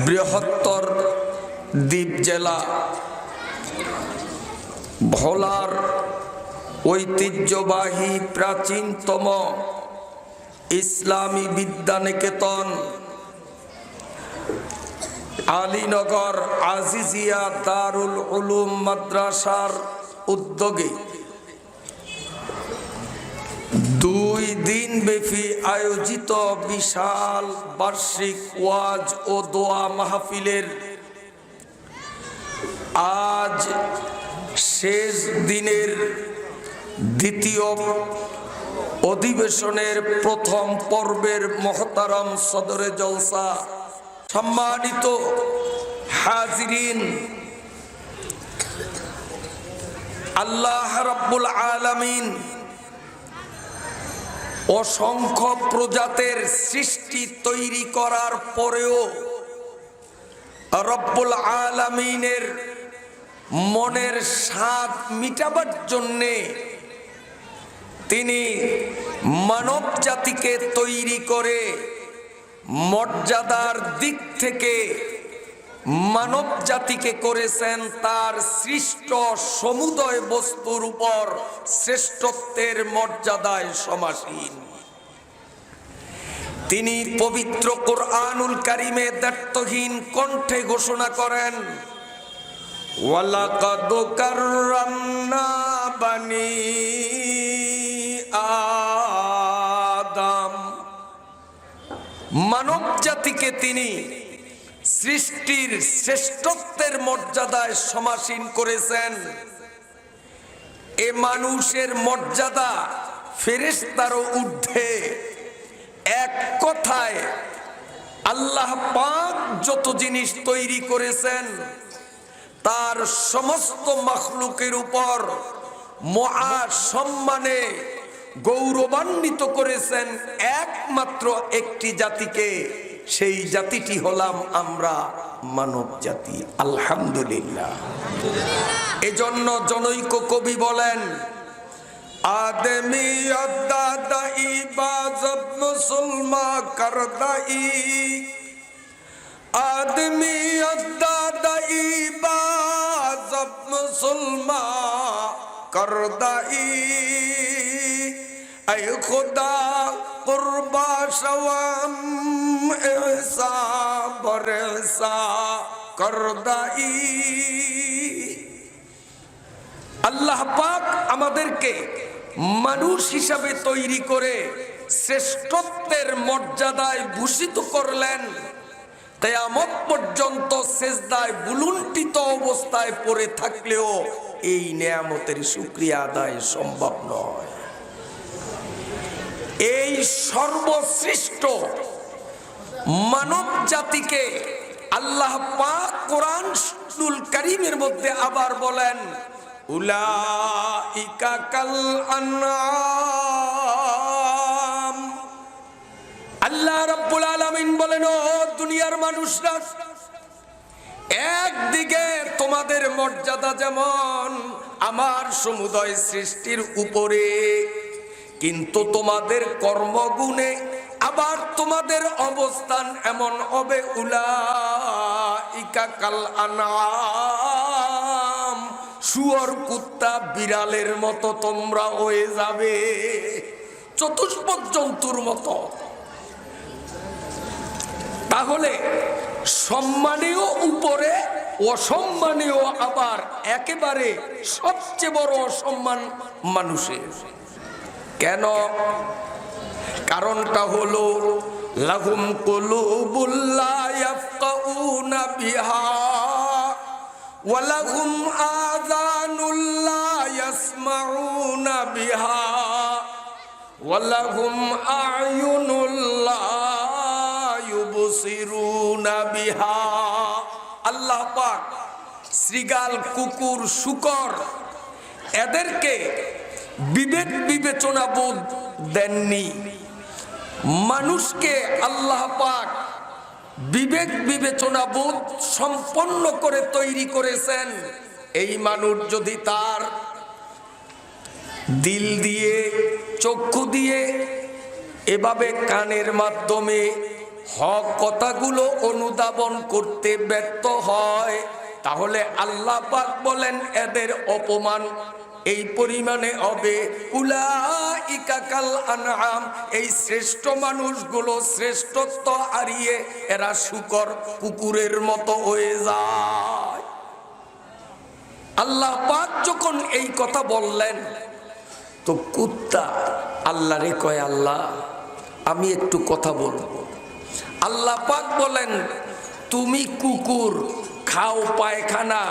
বৃহত্তর দ্বীপ জেলা ভোলার ঐতিহ্যবাহী প্রাচীনতম ইসলামী বিদ্যানিকেতন আলীনগর আজিজিয়া দারুল উলুম মাদ্রাসার উদ্যোগে 2 দিন ব্যাপী আয়োজিত বিশাল বার্ষিক ওয়াজ ও দোয়া মাহফিলের আজ শেষ দিনের দ্বিতীয় অধিবেশনের প্রথম পর্বের মুহতারাম সদরে জলসা সম্মানিত হাজিরিন, আল্লাহ রাব্বুল আলামিন অসংখ্য প্রজাতির সৃষ্টি তৈরি করার পরেও রব্বুল আলামিনের মনের স্বাদ মিটাবার জন্যে তিনি মানব জাতিকে তৈরি করে মর্যাদার দিক থেকে মানব জাতিকে করেছেন তার সৃষ্ট সমুদয় বস্তুর উপর শ্রেষ্ঠত্বের মর্যাদায় সমাসীন। তিনি পবিত্র কোরআনুল কারিমে দ্ব্যর্থহীন কণ্ঠে ঘোষণা করেন, ওয়ালাকাদ কাররামনা বানি আদম। মানব জাতিকে তিনি সৃষ্টির শ্রেষ্ঠত্বের মর্যাদায় সমাসীন করেছেন। এ মানুষের মর্যাদা ফেরেশতারও ঊর্ধ্বে। এক কথায় আল্লাহ পাক যত জিনিস তৈরি করেছেন তার সমস্ত মাখলুকের উপর মহা সম্মানে গৌরবান্বিত করেছেন একমাত্র একটি জাতিকে। সেই জাতিটি হলাম আমরা, মানব জাতি। আলহামদুলিল্লাহ। এজন্য জনৈক কবি বলেন, আদমি আদাদাই বাজব মুসলমা করদাই, আদমি আদাদাই বাজব মুসলমা করদাই, ऐ खुदा कुर्बा शवम ऐसा बरसा करदाई। আল্লাহ পাক আমাদেরকে মানুষ হিসাবে তৈরি করে শ্রেষ্ঠত্বের মর্যাদায় ভূষিত করলেন। কিয়ামত পর্যন্ত সিজদায় বুলুন্ঠিত অবস্থায় পড়ে থাকলেও এই নেয়ামতের শুকরিয়া আদায় সম্ভব নয়। এই সর্বশ্রেষ্ঠ মানব জাতিকে আল্লাহ পাক কোরআনুল কারীমের মধ্যে আবার বলেন, উলাইকা কাল আনআম। আল্লাহ রাব্বুল আলামিন বলেন, ও দুনিয়ার মানুষরা, একদিকে তোমাদের মর্যাদা যেমন আমার সমুদয় সৃষ্টির উপরে, কিন্তু তোমাদের কর্মগুণে আবার তোমাদের অবস্থান এমন হবে, উলাইকা কাল আনআম, শুয়োর কুত্তা বিড়ালের মতো তোমরা হয়ে যাবে, চতুষ্পদ জন্তুর মতো। তাহলে সম্মানীয় উপরে, অসম্মানীয় আবার একেবারে সবচেয়ে বড় অসম্মান মানুষের। কেন? কারণটা হলো লাহুম কুলুবুল লা ইয়াফকাউনা বিহা ওয়া লাহুম আযানুল লা ইয়াসমাউনা বিহা ওয়া লাহুম আ'য়ুনুল লা ইউবসিরুনা বিহা। আল্লাহ পাক শ্রীগাল, কুকুর, শূকর এদেরকে বিবেক বিবেচনা বোধ দেননি। মানুষকে আল্লাহ পাক বিবেক বিবেচনা বোধ সম্পন্ন করে তৈরি করেছেন। এই মানুষ যদি তার দিল দিয়ে, চক্ষু দিয়ে, এভাবে কানের মাধ্যমে হক কথাগুলো অনুধাবন করতে ব্যর্থ হয়, তাহলে আল্লাহ পাক বলেন এদের অপমান এই পরিমাণে হবে। উলাইকা কাল আনআম, এই শ্রেষ্ঠ মানুষগুলো শ্রেষ্ঠত্ব হারিয়ে এরা শূকর কুকুরের মতো হয়ে যায়। আল্লাহ পাক যখন এই কথা বললেন তো কুত্তা আল্লাহরে কয়, আল্লাহ আমি একটু কথা বলবো। আল্লাহ পাক বলেন তুমি কুকুর, খাও পায়খানা,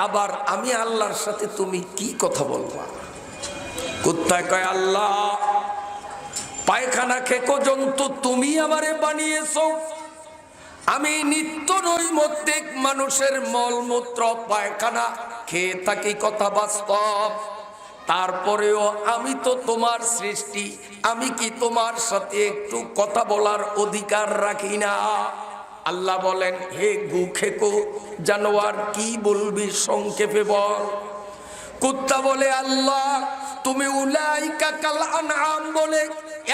আবার আমি আল্লাহর সাথে তুমি কি কথা বলবা? কুত্তা কয়, আল্লাহ পায়খানা খেকো জন্তু তুমি আমারে বানিয়েছো, আমি নিত্য নৈমিত্তিক মানুষের মলমূত্র পায়খানা খেয়ে থাকি, কথা বাস্তব। তারপরেও আমি তো তোমার সৃষ্টি, আমি কি তোমার সাথে একটু কথা বলার অধিকার রাখি না? আল্লাহ বলেন হে গু খেকো জানোয়ার, কি বলবি সংক্ষেপে বল। কুত্তা বলে, আল্লাহ তুমি উলাইকা কাল আনআম বলে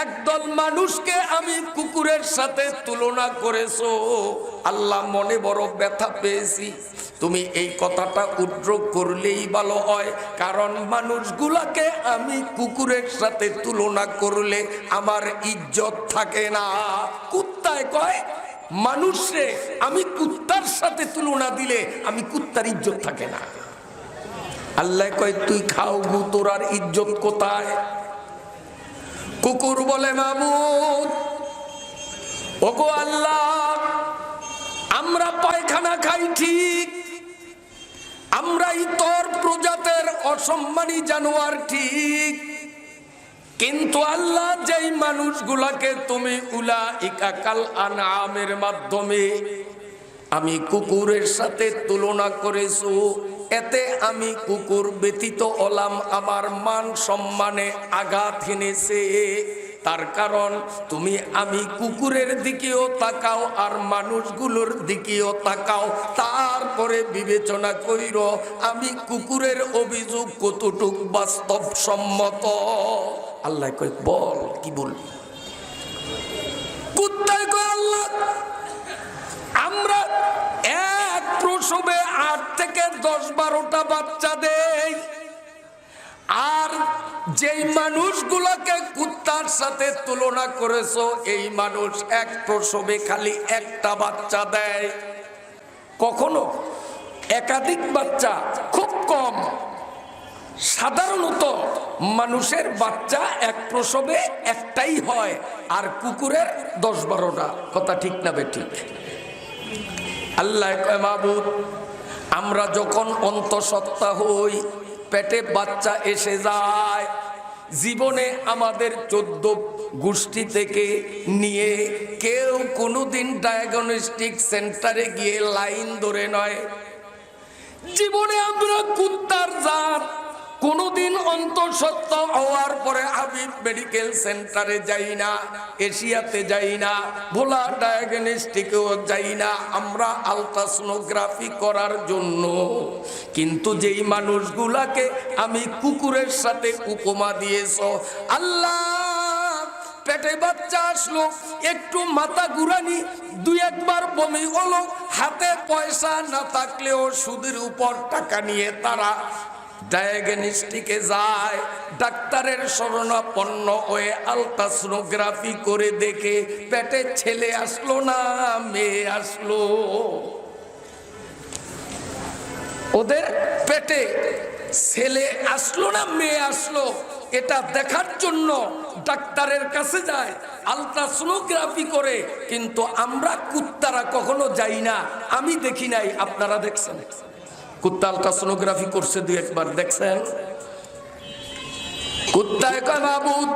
একদল মানুষকে আমি কুকুরের সাথে তুলনা করেছো। আল্লাহ মনে বড় ব্যথা পেয়েছি, তুমি এই কথাটা উদ্র করলেই ভালো হয়, কারণ মানুষগুলাকে আমি কুকুরের সাথে তুলনা করলে আমার ইজ্জত থাকে না। কুত্তায় কয় মানুষে আমি কুত্তার সাথে তুলনা দিলে আমি কুত্তার ইজ্জত থাকে না। আল্লাহ কয় তুই খাও গু, তোর আর ইজ্জত কোথায়? কুকুর বলে, মাবুদ ওগো আল্লাহ, আমরা পায়খানা খাই ঠিক, আমরাই তোর প্রজাতের অসম্মানী জানোয়ার ঠিক, কিন্তু আল্লাহ যেই মানুষগুলাকে তুমি উলাইকা কাল আনআমের মাধ্যমে আমি কুকুরের সাথে তুলনা করেছো, এতে আমি কুকুর ব্যতীত হলাম, আমার মান সম্মানে আঘাত এনেছে। তার কারণ তুমি আমি কুকুরের দিকেও তাকাও আর মানুষগুলোর দিকেও তাকাও, তারপরে বিবেচনা কইর আমি কুকুরের অভিযোগ কতটুক বাস্তবসম্মত। আল্লাহ কয় বল কি বলবি? কুত্তায় কয়, আল্লাহ আমরা এক প্রসবে 8 থেকে 10-12টা বাচ্চা দেই, আর যেই মানুষগুলোকে কুত্তার সাথে তুলনা করেছো এই মানুষ এক প্রসবে খালি একটা বাচ্চা দেয়, কখনো একাধিক বাচ্চা খুব কম। সাধারণত মানুষের বাচ্চা এক প্রসবে একটাই হয়, আর কুকুরের 10-12টা। কথা ঠিক না বেঠিক? আল্লাহ কয় মাবুদ, আমরা যখন অন্তঃসত্ত্বা হই, পেটে বাচ্চা এসে যায়, জীবনে আমাদের 14 গোষ্ঠী থেকে নিয়ে কেউ কোনোদিন ডায়াগনস্টিক সেন্টারে গিয়ে লাইন ধরে নয়। জীবনে আমরা কুত্তার জাত কোনোদিন অন্তঃসত্ত্বা হওয়ার পরে হাবিব মেডিকেল সেন্টারে যাই না, এশিয়াতে যাই না, ভোলা ডায়াগনস্টিকেও যাই না আমরা আলট্রাসোনোগ্রাফি করার জন্য। কিন্তু যেই মানুষগুলাকে আমি কুকুরের সাথে উপমা দিয়েছ, আল্লাহ পেটে বাচ্চা আসলো, একটু মাথা ঘুরানি, 2-1বার বমি হলো, হাতে পয়সা না থাকলেও সুদের উপর টাকা নিয়ে তারা ডায়াগনস্টিকে যায়, ডাক্তারের শরণাপন্ন হয়ে আলট্রাসোনোগ্রাফি করে দেখে পেটে ছেলে আসলো না মেয়ে আসলো। ওদের পেটে ছেলে আসলো না মেয়ে আসলো, এটা দেখার জন্য ডাক্তারের কাছে যায়, আলট্রাসোনোগ্রাফি করে। কিন্তু আমরা কুত্তারা কখনো যাই না, আমি দেখি নাই, আপনারা দেখছেন? কুত্তা আলট্রাসোনোগ্রাফি করছে 2-1বার, দেখছেন? কুত্তায় কয় মাবুদ,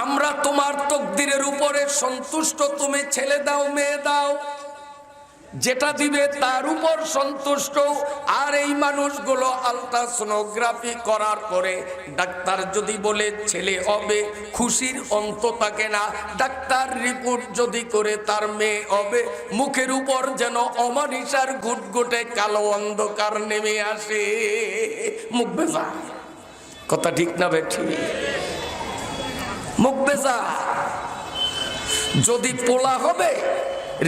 আমরা তোমার তকদিরের উপরে সন্তুষ্ট, তুমি ছেলে দাও মেয়ে দাও, যেটা দিবে তার উপর সন্তুষ্ট। আর এই মানুষগুলো আলট্রাসোনোগ্রাফি করার পরে ডাক্তার যদি বলে ছেলে হবে, খুশির অন্ত থাকে না। ডাক্তার রিপোর্ট যদি করে তার মেয়ে হবে, মুখের উপর যেন অমানিসার ঘুটঘুটে কালো অন্ধকার নেমে আসে, মুখ বেজা। কথা ঠিক না বেঠি? মুখ বেজা। যদি পোলা হবে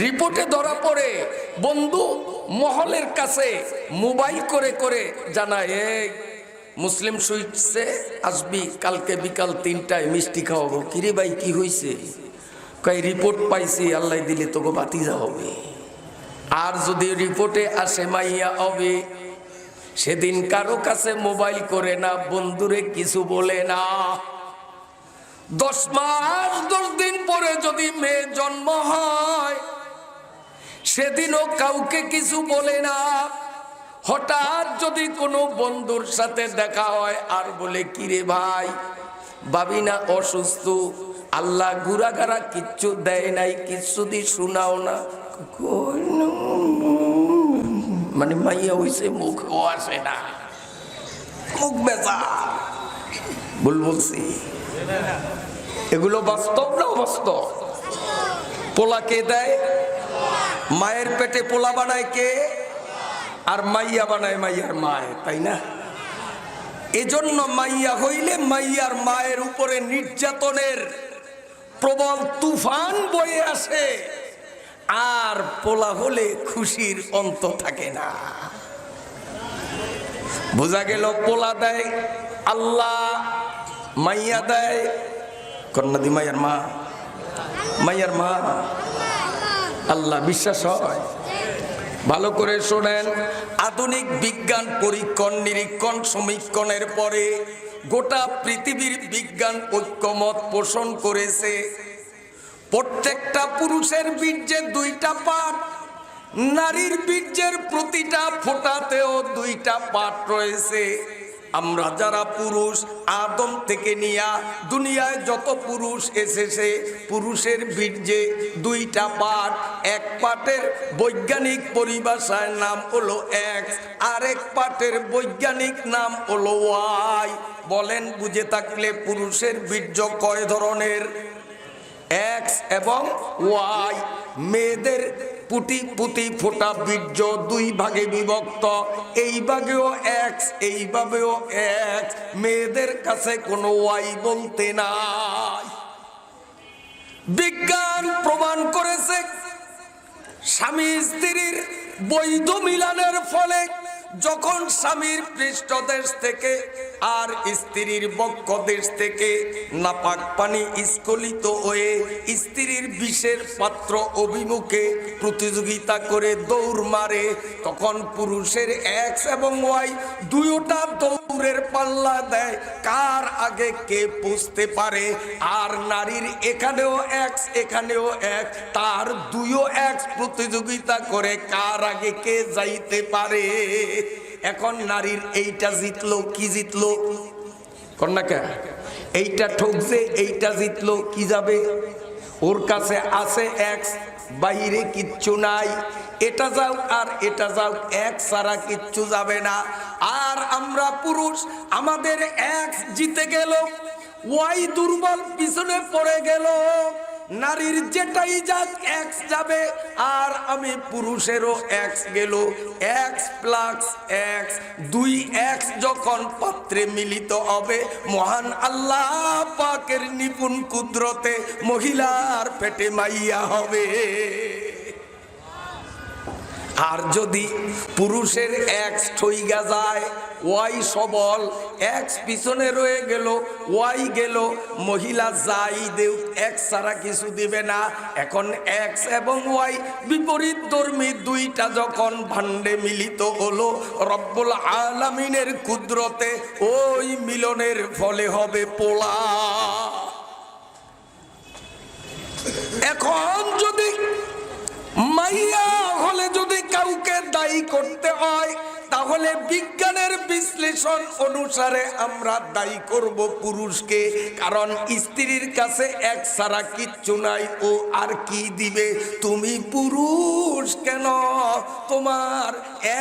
রিপোর্টে ধরা পড়ে বন্ধু মহলের কাছে মোবাইল করে করে জানায়, এই মুসলিম সুইটসে আসবি কালকে বিকাল 3টায় মিষ্টি খাওয়াবো। কিরে ভাই কি হয়েছে? কয় রিপোর্ট পাইছি, আল্লাহ দিলে তোকে বাতিজা হবে। আর যদি রিপোর্টে আসে মাইয়া হবে, সেদিন কারো কাছে মোবাইল করে না, বন্ধুরে কিছু বলে না। 10 মাস 10 দিন পরে যদি মেয়ে জন্ম হয়, সেদিনও কাউকে কিছু বলে না। হঠাৎ যদি কোনো বন্ধুর সাথে দেখা হয় আর বলে, কিরে ভাই ভাবি না অসুস্থ, আল্লাহ ঘুরাঘারা কিচ্ছু দেয় নাই, কিচ্ছু দি শোনাও না। মানে মাইয়া হইছে, মুখও আসে না, মুখ বেচা বলছি। এগুলো বাস্তব না অবাস্তব? পোলা কে দেয়? মায়ের পেটে পোলা বানায় কে? আর মাইয়া বানায় মাইয়ার মায়, তাই না? এজন্য মাইয়া হইলে মাইয়ার মায়ের উপরে নির্যাতনের প্রবল তুফান বয়ে আসে, আর পোলা হলে খুশির অন্ত থাকে না। বোঝা গেল পোলা দেয় আল্লাহ, মাইয়া দেয় কন্যাদি মাইয়ার মা, মাইয়ার মা আল্লাহ। বিশ্বাস হয়? ভালো করে শোনেন, আধুনিক বিজ্ঞান পরীক্ষণ নিরীক্ষণ সমীক্ষণের পরে গোটা পৃথিবীর বিজ্ঞান ঐক্যমত পোষণ করেছে, প্রত্যেকটা পুরুষের বীর্যে 2টা পার্ট, নারীর বীর্যের প্রতিটা ফোঁটাতেও 2টা পার্ট রয়েছে। আমরা যারা পুরুষ, আদম থেকে নিয়া দুনিয়ায় যত পুরুষ এসেছে, পুরুষের বীর্যে 2টা পার্ট। এক পার্টের বৈজ্ঞানিক পরিভাষায় নাম হলো এক্স, আরেক পার্টের বৈজ্ঞানিক নাম হলো ওয়াই। বলেন বুঝে থাকলে পুরুষের বীর্য কয় ধরনের? এক্স এবং ওয়াই। মেয়েদের পুটি ফোটা বীর্য 2 ভাগে বিভক্ত, এই ভাগেও এক্স, এইভাবেও এক্স। মেয়েদের কাছে কোনো ওয়াই বলতে নাই। বিজ্ঞান প্রমাণ করেছে স্বামী স্ত্রীর বৈধ মিলনের ফলে যখন স্বামীর পৃষ্ঠদেশ থেকে আর স্ত্রীর বক্ষ দেশ থেকে নাপাক পানি স্খলিত হয়ে স্ত্রীর বিষের পাত্র অভিমুখে প্রতিযোগিতা করে দৌড় মারে, তখন পুরুষের এক্স এবং ওয়াই 2টা দৌড়ের পাল্লা দেয়, কার আগে কে পৌঁছতে পারে। আর নারীর এখানেও এক্স, এখানেও এক্স, তার 2ও এক্স প্রতিযোগিতা করে কার আগে কে যাইতে পারে। এখন নারীর এইটা জিতলো, কি জিতলো? কন্যাকা এইটা ঠকছে, এইটা জিতলো, কি যাবে? ওর কাছে আছে এক্স, বাইরে কিচ্ছু নাই। এটা যাও আর এটা যাও, এক্স ছাড়া কিচ্ছু যাবে না। আর আমরা পুরুষ, আমাদের এক্স জিতে গেল, ওয়াই দুর্বল পিছনে পড়ে গেল। নারীর যেটাই যাক এক্স যাবে, আর আমি পুরুষেরও এক্স গেল। এক্স প্লাস এক্স, 2 এক্স যখন পাত্রে মিলিত হবে, মহান আল্লাহ পাকের নিপুণ কুদরতে মহিলার পেটে মাইয়া হবে। আর যদি পুরুষের এক্স ঠইগা যায়, ওয়াই সবল, এক্স পিছনে রয়ে গেল, ওয়াই গেল, মহিলা যাই দেউ এক্স ছাড়া কিছু দিবে না। এখন এক্স এবং ওয়াই বিপরীত ধর্মী 2টা যখন ভান্ডে মিলিত হলো, রব্বুল আলামিনের কুদরতে ওই মিলনের ফলে হবে পোলা। এখন যদি মাইয়া হলে যদি কাউকে দায়ী করতে হয়, তাহলে বিজ্ঞানের বিশ্লেষণ অনুসারে আমরা দায়ী করব পুরুষকে। কারণ স্ত্রীর কাছে এক ছাড়া কিচ্ছু নাই, ও আর কি দিবে? তুমি পুরুষ কেন তোমার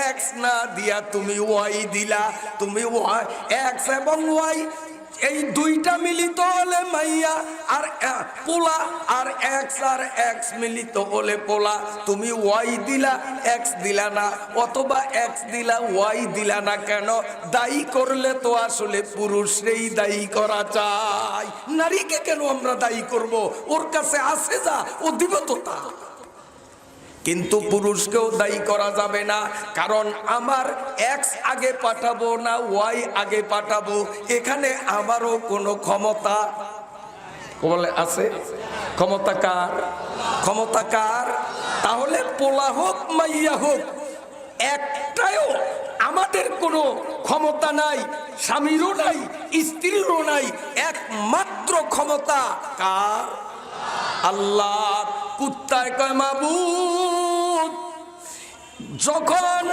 এক্স না দিয়া তুমি ওয়াই দিলা? তুমি ওয়াই এক্স এবং ওয়াই এই 2টা মিলিত হলে মাইয়া আর পোলা, আর এক্স মিলিত হলে পোলা। তুমি ওয়াই দিলা, এক্স দিলা না, অথবা এক্স দিলা, ওয়াই দিলা না কেন? দায়ী করলে তো আসলে পুরুষরেই দায়ী করা চাই। নারীকে কেন আমরা দায়ী করব? ওর কাছে আছে যা, ও দিব তো তা। কিন্তু পুরুষকেও দায়ী করা যাবে না, কারণ আমার এক্স আগে পাঠাবো না ওয়াই আগে পাঠাবো, এখানে আমারও কোনো ক্ষমতা বলে আছে? ক্ষমতা কার? ক্ষমতা কার? তাহলে পোলা হোক মাইয়া হোক, একটাও আমাদের কোনো ক্ষমতা নাই, স্বামীরও নাই, স্ত্রীরও নাই, একমাত্র ক্ষমতা কার? আল্লাহ। কুত্তায় কয় মাবুদ, যখন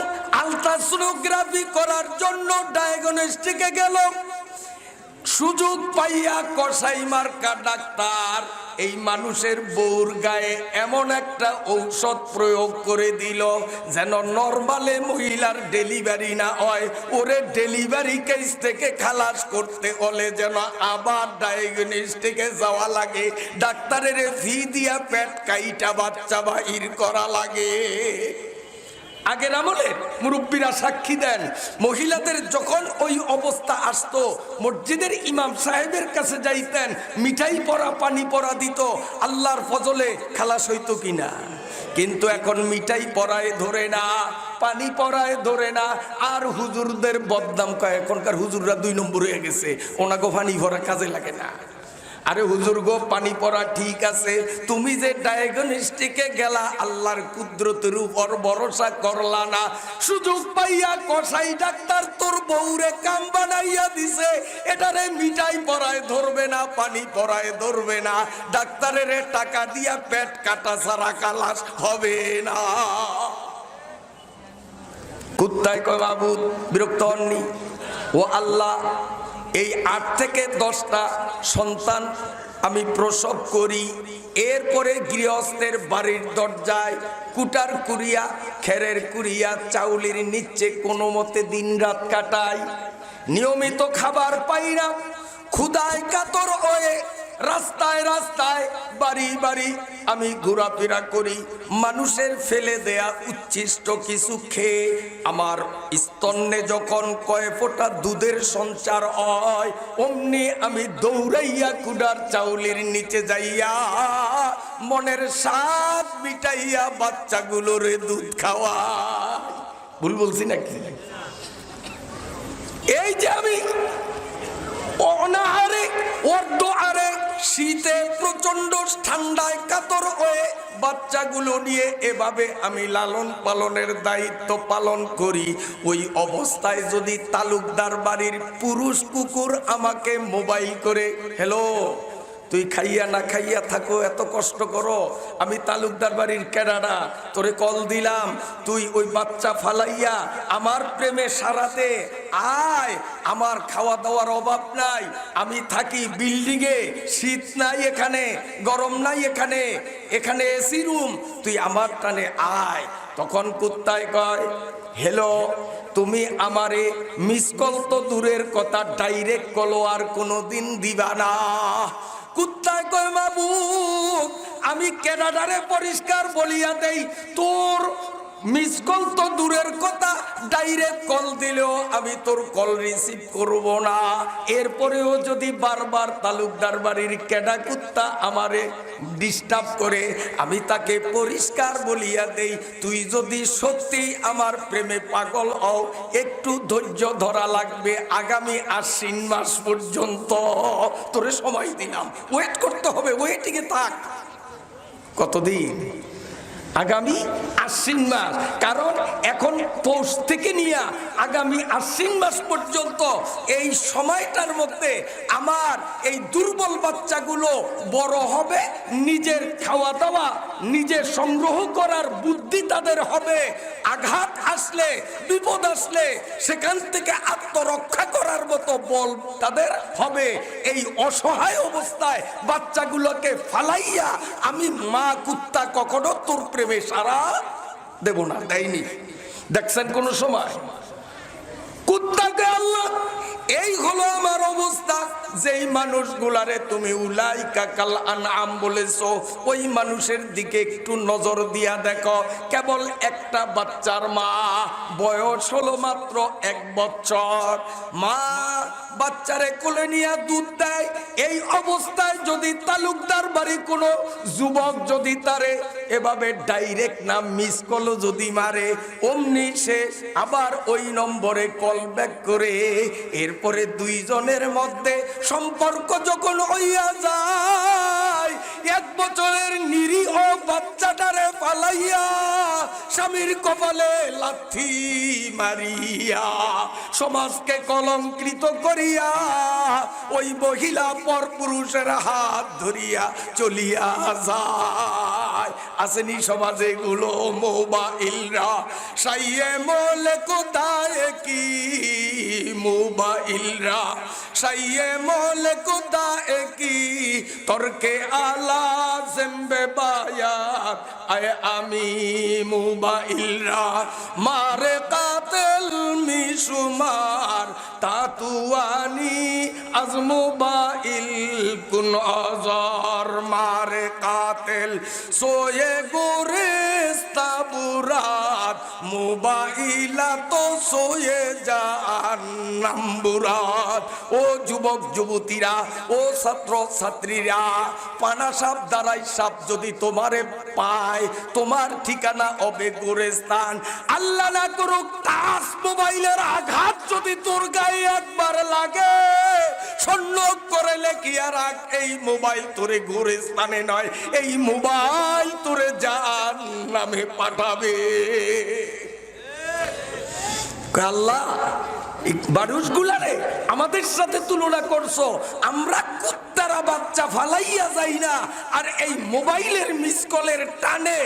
আলট্রাসোনোগ্রাফি করার জন্য ডায়াগনস্টিকে গেল, সুযোগ পাইয়া কসাই মার্কা ডাক্তার এই মানুষের বউর গায়ে এমন একটা ঔষধ প্রয়োগ করে দিল যেন নরমালে মহিলার ডেলিভারি না হয়। ওরে ডেলিভারি কেস থেকে খালাস করতে হলে যেন আবার ডায়াগনস্টিকে যাওয়া লাগে, ডাক্তারের ফি দিয়া পেট কাইটা বাচ্চা বাহির করা লাগে। আগের আমলে মুরব্বীরা সাক্ষী দেন, মহিলাদের যখন ওই অবস্থা আসতো মসজিদের ইমাম সাহেবের কাছে যাইতেন, মিঠাই পরা পানি পরা দিত, আল্লাহর ফজলে খালাস হইতো কিনা। কিন্তু এখন মিঠাই পরায় ধরে না, পানি পরায় ধরে না, আর হুজুরদের বদনাম কয় এখনকার হুজুররা 2 নম্বর হয়ে গেছে, ওনাকে পানি ভরা কাজে লাগে না। আরে হুজুর গো, পানি পড়া ঠিক আছে, তুমি যে ডায়াগনস্টিকে গেলা আল্লাহর কুদরতের উপর ভরসা করলা না, সুযোগ পাইয়া কসাই ডাক্তার তোর বউরে কাম বানাইয়া দিছে, এটারে মিঠাই পরায় ধরবে না, পানি পরায় ধরবে না, ডাক্তারের টাকা দিয়া পেট কাটা ছাড়া খালাস হবে না। কুত্তায় কয় মাবুদ, বিরক্ত হননি? ও আল্লাহ, এই 8 থেকে 10টা সন্তান আমি প্রসব করি, এরপরে গৃহস্থের বাড়ির দরজায় কুটার কুড়িয়া, খেরের কুড়িয়া, চাউলের নিচে কোনো মতে দিন রাত কাটাই, নিয়মিত খাবার পাই না, ক্ষুধায় কাতর হয়ে রাস্তায় রাস্তায় বাড়ি বাড়ি আমি ঘোরাফেরা করি, মানুষের ফেলে দেয়া উচ্ছিষ্ট কিছু খেয়ে আমার স্তন্যে যখন কয় ফোঁটা দুধের সঞ্চার হয়, অমনি আমি দৌড়াইয়া কুড়ার চাউলের নিচে যাইয়া মনের স্বাদ মিটাইয়া বাচ্চাগুলোরে দুধ খাওয়া। ভুল বলছি নাকি? এই যে আমি অনাহারে অর্ধহারে শীতে প্রচন্ড ঠান্ডায় কাতর হয়ে বাচ্চাগুলো নিয়ে এভাবে আমি লালন পালনের দায়িত্ব পালন করি, ওই অবস্থায় যদি তালুকদার বাড়ির পুরুষ কুকুর আমাকে মোবাইল করে, হ্যালো তুই খাইয়া না খাইয়া থাকো, এত কষ্ট করো, আমি তালুকদার বাড়ির কেডাডা, তোরে কল দিলাম, তুই ওই বাচ্চা ফালাইয়া আমার প্রেমে সারাতে আয়, আমার খাওয়া দাওয়ার অভাব নাই, আমি থাকি বিল্ডিংয়ে, শীত নাই এখানে, গরম নাই এখানে, এখানে এসি রুম, তুই আমার টানে আয়। তখন কুত্তায় কয়, হ্যালো, তুমি আমারে মিস কল তো দূরের কথা, ডাইরেক্ট কল আর কোনোদিন দিবা না। কুত্তায় কয় মাবুদ, আমি কেনাডারে পরিষ্কার বলিয়া দেই, তোর মিস কল তো দূরের কথা, ডাইরেক্ট কল দিলেও আমি তোর কল রিসিভ করব না। এরপরেও যদি বারবার তালুকদার বাড়ির কেডা কুত্তা আমারে ডিস্টার্ব করে, আমি তাকে পরিষ্কার বলিয়া দেই, তুই যদি সত্যি আমার প্রেমে পাগল হও, একটু ধৈর্য ধরা লাগবে, আগামী আশ্বিন মাস পর্যন্ত তোরে সময় দিলাম, ওয়েট করতে হবে, ওয়েটিংয়ে থাক। কতদিন? আগামী আশ্বিন মাস, কারণ এখন পৌষ থেকে নিয়ে আগামী আশ্বিন মাস পর্যন্ত এই সময়টার মধ্যে আমার এই দুর্বল বাচ্চাগুলো বড় হবে, নিজের খাওয়া দাওয়া নিজে সংগ্রহ করার বুদ্ধি তাদের হবে, আঘাত আসলে বিপদ আসলে সেখান থেকে আত্মরক্ষা করার মতো বল তাদের হবে। এই অসহায় অবস্থায় বাচ্চাগুলোকে ফালাইয়া আমি মা কুত্তা কখনো তোর প্রেমে সারা দেব না, দেয়নি। দেখছেন কোন সময়? কুত্তাকে আল্লাহ, এই হলো আমার অবস্থা। যেই মানুষগুলারে তুমি উলাইকা কাল আনআম বলেছো, ওই মানুষের দিকে একটু নজর দিয়া দেখো, কেবল একটা বাচ্চার মা, বয়স হলো মাত্র 1 বছর, মা বাচ্চারে কোলে নিয়ে দুধ দেয়। এই অবস্থায় যদি তালুকদার বাড়ি কোনো যুবক যদি তারে এভাবে ডাইরেক্ট না মিস কল যদি মারে, অমনি সে আবার ওই নম্বরে কল ব্যাক করে, এরপরে দুইজনের মধ্যে সম্পর্ক যখন হইয়া যায়, 1 বছরের নিরীহ বাচ্চাটারে পালাইয়া স্বামীর কপালে লাথি মারিয়া সমাজকে কলঙ্কিত করিয়া ওই মহিলা পরপুরুষের হাত ধরিয়া চলিয়া যায়। আসেনি সমাজে গুলো মোবাইলরা সাইয়ে মোলে কোথায় কি, মোবাইলরা সাইয়ে মোলে কোথায় কি, তর্কে আলা জেম্বে বায়াত আয় আমি মোবাইলরা মারে কাতেল মিশুমার তাতুয়ানি আজ মোবাইল কুন আজার মারে কাতেল সোয়ে গুরেস্তা বুরাত মোবাইলা তো সোয়ে জাহান্নাম বুরাত। ও যুবক যুবতীরা, ও ছাত্র ছাত্রীরা, পানা সাপ দাঁড়াই সাপ যদি তোমারে পায়, তোমার ঠিকানা হবে গোরেস্তান। আল্লাহ না করুক টাচ মোবাইলের আঘাত যদি তোর গায়ে একবার লাগে, শূন্য করে লেখিয়া রাখ, এই মোবাইল তোরে গোরেস্তানে নয়, এই মোবাইল তোরে জাহান্নামে পাঠাবে। আল্লাহ মানুষগুলারে আমাদের সাথে তুলনা করছো, আমরা কুত্তারা বাচ্চা ফালাইয়া যাই না, আর এই মোবাইলের মিস কলের টানে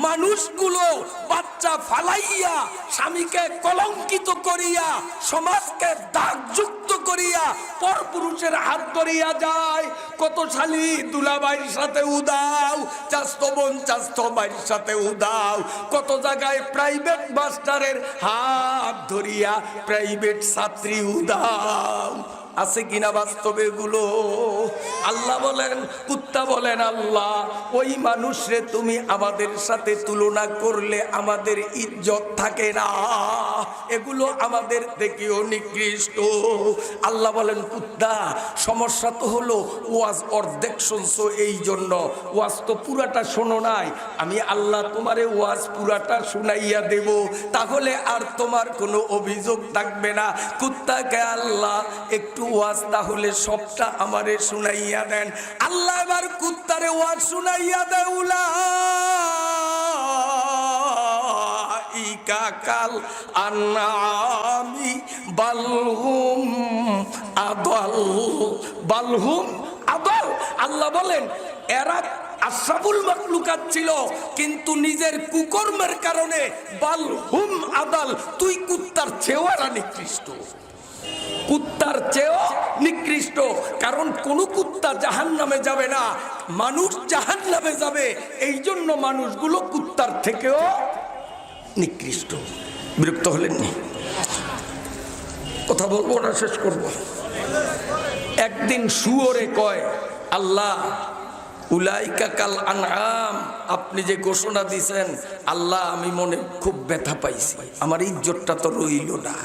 মানুষগুলো বাচ্চা ফালাইয়া স্বামীকে কলঙ্কিত করিয়া সমাজকে দাগযুক্ত করিয়া পরপুরুষের হাত ধরিয়া যায়। কত শালি দুলাভাইয়ের সাথে উদাও, চাস্তো বোন চাস্তো ভাইয়ের সাথে উদাও, কত জায়গায় প্রাইভেট মাস্টারের হাত ধরিয়া প্রাইভেট ছাত্রী উদাও। আছে কিনা বাস্তবে গুলো? আল্লাহ বলেন, কুত্তা বলেন, আল্লাহ ওই মানুষরে তুমি আমাদের সাথে তুলনা করলে আমাদের ইজ্জত থাকে না, এগুলো আমাদের থেকেও নিকৃষ্ট। আল্লাহ বলেন, কুত্তা সমস্যা তো হলো ওয়াজ অর্ধেক শুনছো, এই জন্য ওয়াজ তো পুরাটা শোনো নাই, আমি আল্লাহ তোমারে ওয়াজ পুরাটা শুনাইয়া দেব, তাহলে আর তোমার কোনো অভিযোগ থাকবে না। কুত্তাকে আল্লাহ একটু ওয়াজ তাহলে সবটা আমারে শুনাইয়া দেন। আল্লাহ এবার কুত্তারে ওয়াজ শুনাইয়া দেয়, উলাইকা কাল আনআমি বালহুম আদাল, বালহুম আদাল। আল্লাহ বলেন এরা আশরাফুল মাখলুকাত ছিল, কিন্তু নিজের কুকর্মের কারণে বালহুম আদাল, তুই কুত্তার চেয়েও এরা নিকৃষ্ট, কুত্তার চেয়েও নিকৃষ্ট। কারণ কোন কুত্তা জাহান্নামে যাবে না, মানুষ জাহান্নামে যাবে, এই জন্য মানুষগুলো কুত্তার থেকেও নিকৃষ্ট। বিরক্ত হলেন নি? কথা বলবো না শেষ করব। একদিন শুয়োরে কয়, আল্লাহ উলাইকা কাল আনআম, আপনি যে ঘোষণা দিয়েছেন আল্লাহ, আমি মনে খুব ব্যথা পাইছি, আমার ইজ্জতটা তো রইল না।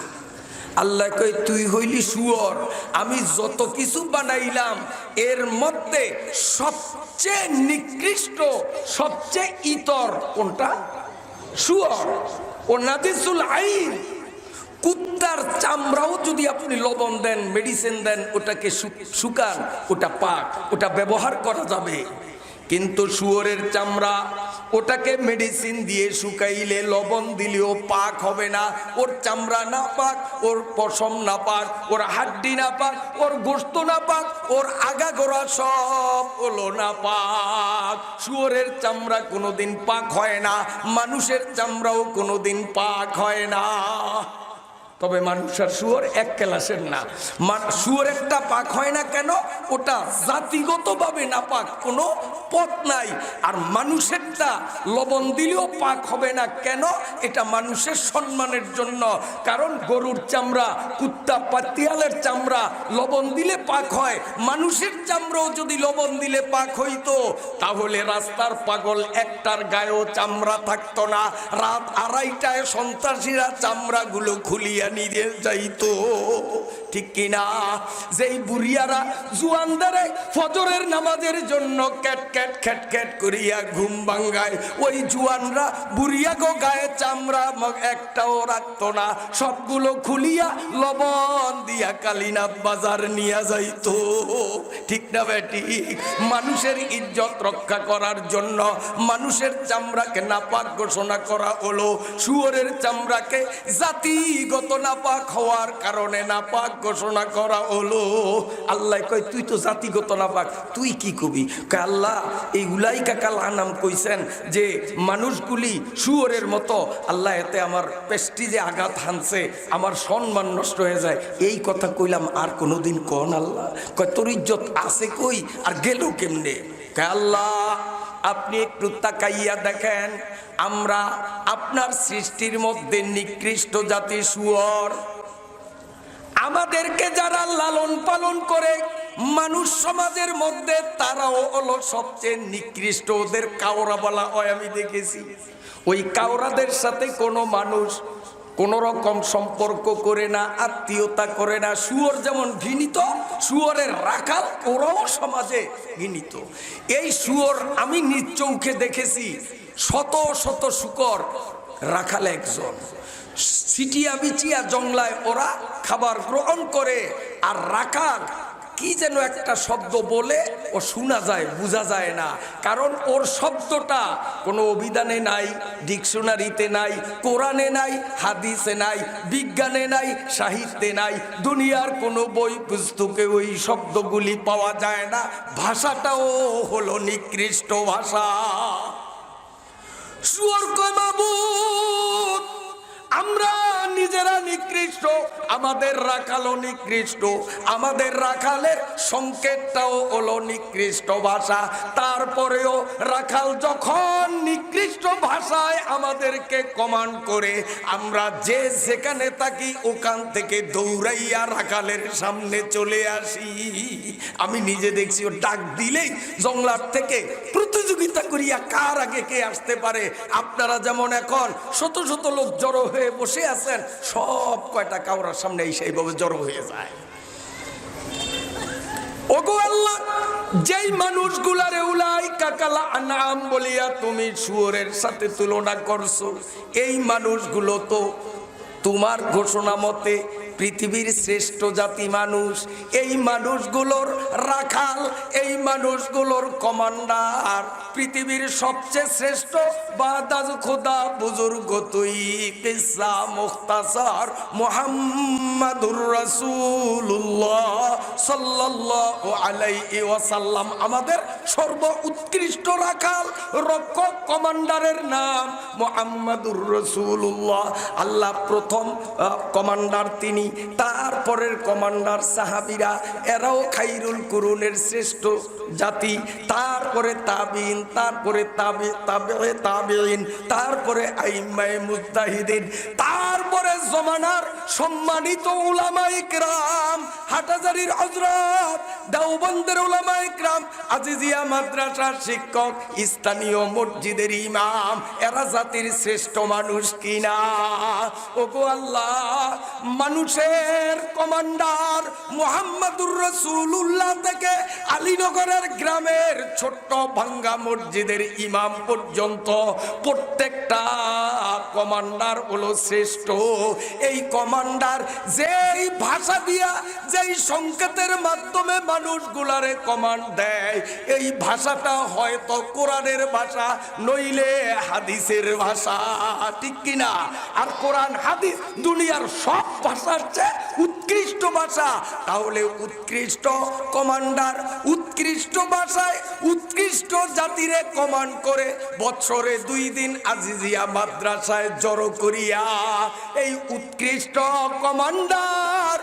আল্লাহ কই, তুই হইলি শুয়োর, আমি যত কিছু বানাইলাম এর মধ্যে সবচেয়ে নিকৃষ্ট, সবচেয়ে ইতর কোনটা? শুয়োর। ও নাজিসুল আইন, কুত্তার চামড়াও যদি আপনি লবণ দেন, মেডিসিন দেন, ওটাকে শুকান, ওটা পাক, ওটা ব্যবহার করা যাবে। কিন্তু শুয়োরের চামড়া, ওটাকে মেডিসিন দিয়ে শুকাইলে লবণ দিলেও পাক হবে না। ওর চামড়া না পাক, ওর পশম না পাক, ওর হাড্ডি না পাক, ওর গোশত না পাক, ওর আগা গোড়া সব হলো না পাক। শুয়োরের চামড়া কোনোদিন পাক হয় না, মানুষের চামড়াও কোনোদিন পাক হয় না। তবে মানুষ আর শুয়োর এক ক্লাসের না। শুয়োরেরটা পাক হয় না কেন? ওটা জাতিগতভাবে না পাক, কোনো পথ নাই। আর মানুষেরটা লবণ দিলেও পাক হবে না কেন? এটা মানুষের সম্মানের জন্য। কারণ গরুর চামড়া, কুত্তা পাতিয়ালের চামড়া লবণ দিলে পাক হয়, মানুষের চামড়াও যদি লবণ দিলে পাক হইতো, তাহলে রাস্তার পাগল একটার গায়েও চামড়া থাকতো না। রাত 2:30টায় সন্ত্রাসীরা চামড়াগুলো খুলিয়া লইয়া নিয়ে যাইতো, ঠিক কিনা? যেই বুড়িয়ারা জুয়ানদারে ফজরের নামাজের জন্য ক্যাট ক্যাট খ্যাট খ্যাট করিয়া ঘুম ভাঙ্গায়, ওই জুয়ানরা বুড়িয়া গো গায়ে চামড়া একটাও রাখতো না, সবগুলো খুলিয়া লবণ দিয়া কালীনাথ বাজার নিয়ে যাইতো, ঠিক না বেটি? মানুষের ইজ্জত রক্ষা করার জন্য মানুষের চামড়াকে নাপাক ঘোষণা করা হলো, শুয়োরের চামড়াকে জাতিগত নাপাক হওয়ার কারণে নাপাক ঘোষণা করা হলো। আল্লাহ কয় তুই তো জাতিগত নাপাক, তুই কি কবি? কয় আল্লাহ এই উলাইকা কাল আনাম কইছেন যে মানুষগুলি শুয়োরের মতো, আল্লাহ এতে আমার প্রেস্টিজে আঘাত হানছে, আমার সম্মান নষ্ট হয়ে যায়, এই কথা কইলাম আর কোনোদিন কন আল্লাহ? কয় তোর ইজ্জত আছে কই আর গেল কেমনে? কয় আল্লাহ আপনি একটু তাকাইয়া দেখেন, আমরা আপনার সৃষ্টির মধ্যে নিকৃষ্ট জাতি শুয়োর, আমাদেরকে যারা লালন পালন করে মানুষ সমাজের মধ্যে তারাও হলো সবচেয়ে নিকৃষ্ট, ওদের কাওরা বলা হয় আমি দেখেছি। ওই কাওরাদের সাথে কোনো মানুষ কোন রকম সম্পর্ক করে না, আত্মীয়তা করে না। শুয়োর যেমন ঘৃণিত, শুয়োরের রাখাল ওরাও সমাজে ঘৃণিত। এই শুয়োর আমি নিজ চোখে দেখেছি, শত শত শুকর রাখাল একজন, ছিটিয়া বিচিয়া জংলায় ওরা খাবার গ্রহণ করে, আর রাখাল কি যেন একটা শব্দ বলে, ও শোনা যায় বোঝা যায় না, কারণ ওর শব্দটা কোনো অভিধানে নাই, ডিকশনারিতে নাই, কোরআনে নাই, হাদিসে নাই, বিজ্ঞানে নাই, সাহিত্যে নাই, দুনিয়ার কোনো বই পুস্তকে ওই শব্দগুলি পাওয়া যায় না। ভাষাটাও হলো নিকৃষ্ট ভাষা। শুয়োর কয় মাবুদ আমরা নিজেরা নিকৃষ্ট, আমাদের রাখালও নিকৃষ্ট, আমাদের রাখালের সংকেতটাও হলো নিকৃষ্ট ভাষা। তারপরেও রাখাল যখন নিকৃষ্ট ভাষায় আমাদেরকে কমান্ড করে, আমরা যে যেখানে থাকি ওখান থেকে দৌড়াইয়া রাখালের সামনে চলে আসি। আমি নিজে দেখছি, ও ডাক দিলেই জংলার থেকে প্রতিযোগিতা করিয়া কার আগে কে আসতে পারে। আপনারা যেমন এখন শত শত লোক জড়ো হয়ে বসে আছেন, সব কয়টা কাউরার সামনে সেইভাবে জড়ো হয়ে যায়। ওগো আল্লাহ, যেই মানুষগুলারে উলাইকা কাল আনআম বলিয়া তুমি শুয়োরের সাথে তুলনা করছো, এই মানুষগুলো তো তোমার ঘোষণা মতে পৃথিবীর শ্রেষ্ঠ জাতি মানুষ। এই মানুষগুলোর রাখাল, এই মানুষগুলোর কমান্ডার, পৃথিবীর সবচেয়ে শ্রেষ্ঠ বাদাজ খোদা বুজুর্গ তুই কিসা মুখতাসার মুহাম্মাদুর রাসূলুল্লাহ সাল্লাল্লাহু আলাইহি ওয়াসাল্লাম, আমাদের সর্ব উৎকৃষ্ট রাখাল রক্ষক কমান্ডারের নাম মুহাম্মাদুর রাসূলুল্লাহ। আল্লাহ প্রথম কমান্ডার তিনি, তারপরের কমান্ডার সাহাবীরা, এরাও খাইরুল কুরুনের শ্রেষ্ঠ জাতি, তারপরে তাবিন, তারপরে তাবিঈন, তারপরে আইম্মায়ে মুজতাহিদিন, তারপরে জমানার সম্মানিত উলামায়ে কেরাম, হাটহাজারীর হযরত, দেওবন্দের উলামায়ে কেরাম, আজিজিয়া মাদ্রাসার শিক্ষক, স্থানীয় মসজিদের ইমাম, এরা জাতির শ্রেষ্ঠ মানুষ কিনা? ওগো আল্লাহ, মানুষের কমান্ডার মুহাম্মাদুর রাসূলুল্লাহ থেকে আলীনগরের গ্রামের ছোট্ট ভাঙ্গা মসজিদের ইমাম পর্যন্ত প্রত্যেকটা কমান্ডার হলো শ্রেষ্ঠ। এই কমান্ডার যেই ভাষা দিয়া, যেই সংকেতের মাধ্যমে মানুষগুলারে কমান্ড দেয়, এই ভাষাটা হয়তো কোরআনের ভাষা, নইলে হাদিসের ভাষা, ঠিক কিনা? আর কোরআন হাদিস দুনিয়ার সব ভাষার চেয়ে উৎকৃষ্ট ভাষা। তাহলে উৎকৃষ্ট কমান্ডার উৎকৃষ্ট ভাষায় উৎকৃষ্ট জাতিরে কমান্ড করে বছরে 2 দিন আজিজিয়া মাদ্রাসায় জড়ো করিয়া, এই উৎকৃষ্ট কমান্ডার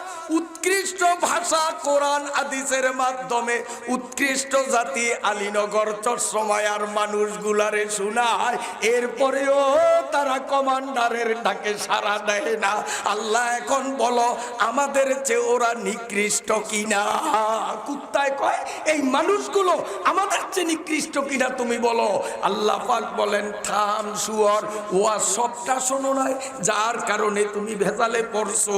উৎকৃষ্ট ভাষা কোরআন হাদিসের মাধ্যমে উৎকৃষ্ট জাতি আলীনগর চরসময়ার মানুষগুলারে শোনায়, এরপরেও তারা কমান্ডারের ডাকে সাড়া দেয় না। আল্লাহ এখন বলো আমাদের চেয়ে ওরা নিকৃষ্ট কিনা? কুত্তায় কয় এই মানুষগুলো আমাদের চেয়ে নিকৃষ্ট কিনা তুমি বলো। আল্লাহ পাক বলেন থাম শুয়োর, ওয়াজ সবটা শোনো নাই, যার কারণে তুমি ভেজালে পড়ছো।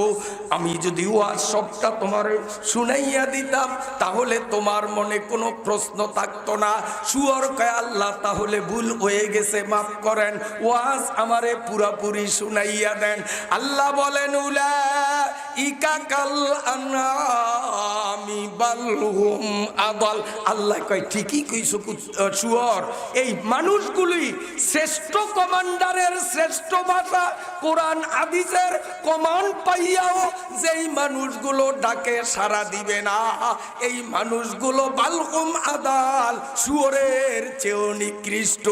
আমি যদি ওয়াজ সবটা তোমার শুনাইয়া দিতাম তাহলে তোমার মনে কোনো প্রশ্ন থাকতো না। শুয়োর কয় আল্লাহ তাহলে ভুল হয়ে গেছে, মাফ করেন, ওয়াজ আমারে পুরাপুরি শুনাইয়া দেন। আল্লাহ বলেন উলাইকা কাল আনআমি বাল হুম আদাল। আল্লাহ কয় ঠিকই কইছো শুয়োর, এই মানুষগুলি শ্রেষ্ঠ কমান্ডারের শ্রেষ্ঠ ভাষা কোরআন হাদিসের কমান্ড পাইয়াও যেই মানুষগুলো ডাকে সাড়া দিবে না, এই মানুষগুলো বাল হুম আদাল, শুয়োরের চেয়েও নিকৃষ্ট।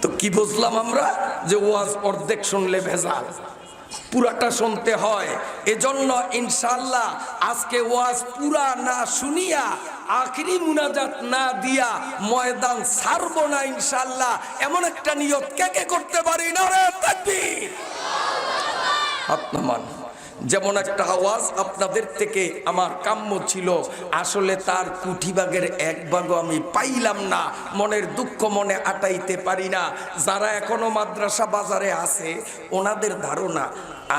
তো কি বুঝলাম আমরা? যে ওয়াজ অর্ধেক শুনলে ভেজাল, পুরাটা শুনতে হয়। এজন্য ইনশাআল্লাহ আজকে ওয়াজ পুরা না শুনিয়া আখিরি মুনাজাত না দিয়া ময়দান ছাড়বো না ইনশাআল্লাহ। এমন একটা নিয়ত কে কে করতে পারি? নারে তাকবীর। হাত নামান। যেমন একটা আওয়াজ আপনাদের থেকে আমার কাম্য ছিল, আসলে তার কোটি ভাগের এক ভাগও আমি পাইলাম না, মনের দুঃখ মনে আটাইতে পারি না। যারা এখনো মাদ্রাসা বাজারে আছে ওনাদের ধারণা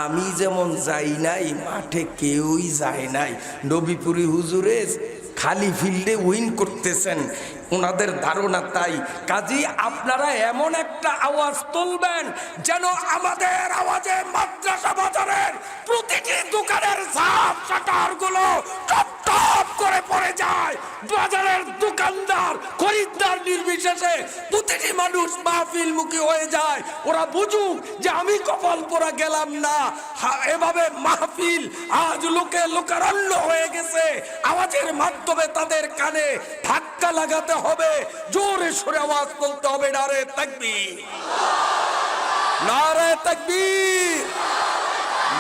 আমি যেমন যাই নাই, মাঠে কেউই যায় নাই, নবীপুরি হুজুরে খালি ফিল্ডে উইন করতেছেন, ওনাদের ধারণা তাই। কাজী আপনারা এমন একটা আওয়াজ তুলবেন যেন আমাদের আওয়াজে মাদ্রাসা বাজারের প্রতিটি দোকানের ঝাপ শাটার গুলো টপ টপ করে পড়ে যায়। বাজারের দোকানদার খরিদ্দার নির্বিশেষে প্রতিটি মানুষ মাহফিলমুখী হয়ে যায়। ওরা বুঝুক যে আমি কপাল পোড়া গেলাম না। এভাবে মাহফিল আজ লোকে লোকারণ্য হয়ে গেছে। আওয়াজের মাধ্যমে তাদের কানে ধাক্কা লাগাতে হবে, জোরে সোরে আওয়াজ তুলতে হবে। নারে তাকবীর, নারে তাকবীর।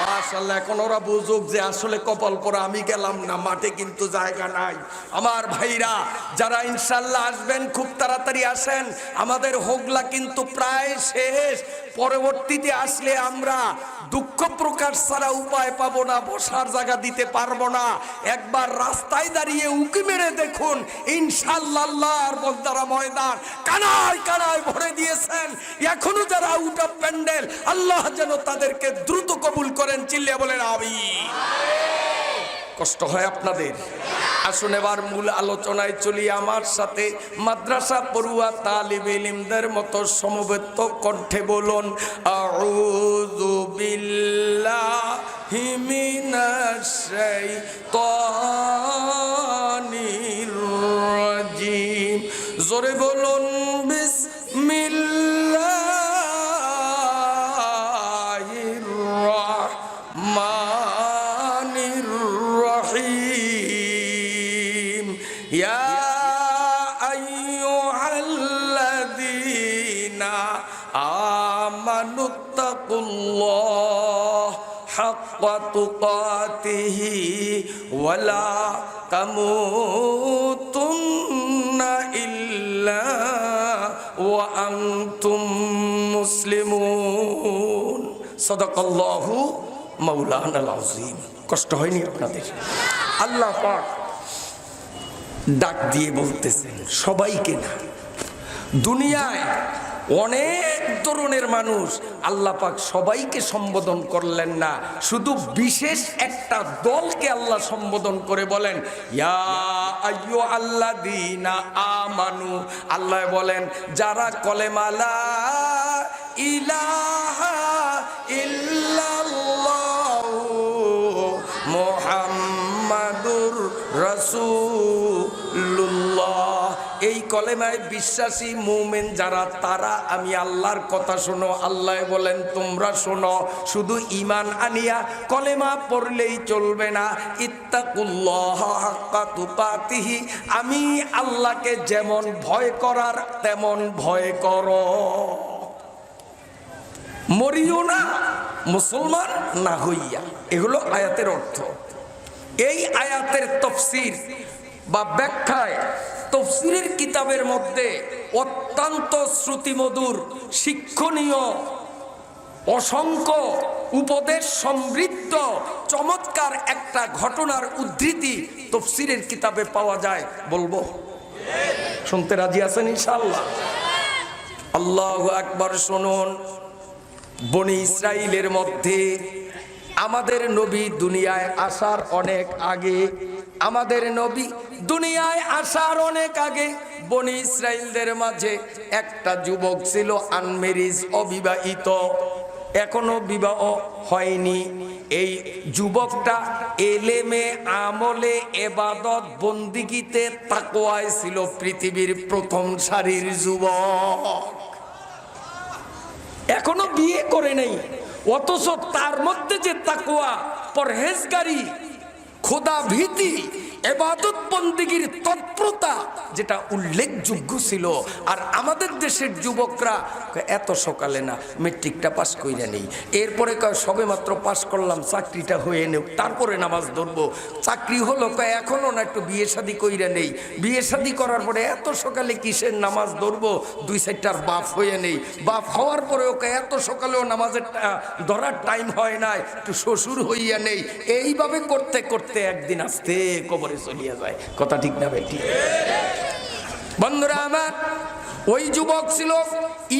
মাশাআল্লাহ, এখন ওরা বুঝুক যে আসলে কপাল পোড়া আমি গেলাম না, মাঠে কিন্তু জায়গা নাই। আমার ভাইরা যারা ইনশাআল্লাহ আসবেন খুব তাড়াতাড়ি আসেন, আমাদের হোগলা কিন্তু প্রায় শেষ। পরবর্তীতে আসলে আমরা দুঃখ প্রকাশ ছাড়া উপায় পাবো না, বসার জায়গা দিতে পারবো না। একবার রাস্তায় দাঁড়িয়ে উকি মেরে দেখুন ইনশাআল্লাহ আল্লাহর বন্দারা ময়দান কানায় কানায় ভরে দিয়েছেন। এখনো যারা আউট অফ প্যান্ডেল, আল্লাহ যেন তাদেরকে দ্রুত কবুল করেন। চিল্লিয়ে বলেন আমিন। কষ্ট হয় আপনাদের? আসুন এবার মূল আলোচনায় চলি। আমার সাথে মাদ্রাসা পড়ুয়া তালিবে ইলমদের মতো সমবেত কণ্ঠে বলুন আউযু বিল্লাহি মিনাশ শাইতানির রাজিম। জোরে বলুন বিসমিল্লাহির রাহমানির রহিম। ইয়া আইয়ুহাল্লাযীনা আমানুত্তাকুল্লাহ হাক্কা তুকাতিহি ওয়া লা তামুতুন্না ইল্লা ওয়া আনতুম মুসলিমুন। সাদাকাল্লাহু মাওলানাল আযীম। কষ্ট হয়নি আপনাদের? আল্লাহ পাক ডাক দিয়ে বলতেছেন সবাইকে না, দুনিয়ায় অনেক ধরনের মানুষ, আল্লাহ পাক সবাইকে সম্বোধন করলেন না, শুধু বিশেষ একটা দলকে আল্লাহ সম্বোধন করে বলেন ইয়া আইয়ুহাল্লাযীনা আমানু। আল্লাহ বলেন যারা কলেমা লা ইলাহা ইল্লাল্লাহু মুহাম্মাদুর রাসূলুল্লাহ, এই কলেমায় বিশ্বাসী মুমিন যারা, তারা আমি আল্লাহর কথা শোনো। আল্লাহ বলেন তোমরা শোনো, শুধু ঈমান আনিয়া কলেমা পড়লেই চলবে না। ইত্তাকুল্লাহ হাক্কা তুকাতিহি, আমি আল্লাহকে যেমন ভয় করার তেমন ভয় করো। মরিও না, মুসলমান না হইয়া। এগুলো আয়াতের অর্থ। এই আয়াতের তাফসীর বা ব্যাখ্যায় তাফসীরের কিতাবের মধ্যে অত্যন্ত শ্রুতিমধুর শিক্ষণীয় অসংখ্য উপদেশ সমৃদ্ধ চমৎকার একটা ঘটনার উদ্ধৃতি তাফসীরের কিতাবে পাওয়া যায়। বলবো? শুনতে রাজি আছেন ইনশাআল্লাহ? আল্লাহু আকবার। শুনুন, বনি ইসরাইলের মধ্যে আমাদের নবী দুনিয়ায় আসার অনেক আগে, আমাদের নবী দুনিয়ায় আসার অনেক আগে বনি ইসরাইলদের মাঝে একটা যুবক ছিল, আনমেরিজ, অবিবাহিত, এখনো বিবাহ হয়নি। এই যুবকটা এলেমে, আমলে, ইবাদত, বন্দিগিতে, তাকওয়ায় ছিল পৃথিবীর প্রথম সারির যুবক। এখনো বিয়ে করে নেই, অথচ তার মধ্যে যে তাকওয়া, পরহেজগারি, খোদা ভীতি, ইবাদত বন্দেগীর তৎপরতা, যেটা উল্লেখযোগ্য ছিল। আর আমাদের দেশের যুবকরা এত সকালে না, মেট্রিকটা পাস কইরা নেই, এরপরে কয় সবে মাত্র পাস করলাম, চাকরিটা হয়ে নেই, তারপরে নামাজ ধরবো। চাকরি হলো, কয় এখনো না, একটু বিয়ে শাদী কইরা নেই, বিয়ে শাদী করার পরে এত সকালে কিসের নামাজ ধরবো, 2-4টার বাপ হয়ে নেই, বাপ হওয়ার পরেও কয় এত সকালেও নামাজের ধরার টাইম হয় নাই, একটু শ্বশুর হইয়া নেই। এইভাবে করতে করতে একদিন আসতে কবরে চলিয়া যায়। কথা ঠিক না বেটি? বন্ধুরা আমার, ওই যুবক ছিল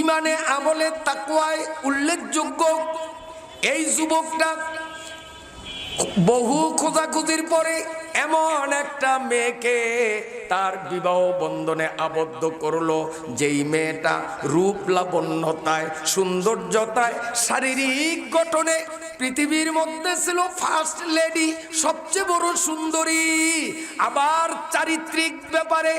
ইমানে, আমলে, তাকওয়ায় উল্লেখযোগ্য। এই যুবকটা বহু খোঁজাখুঁজির পরে এমন একটা মেয়েকে তার বিবাহ বন্ধনে আবদ্ধ করলো, যেই মেয়েটা রূপ লাবণ্যতায়, সৌন্দর্যতায়, শারীরিক গঠনে পৃথিবীর মধ্যে ছিল ফার্স্ট লেডি, সবচেয়ে বড় সুন্দরী। আবার চারিত্রিক ব্যাপারে,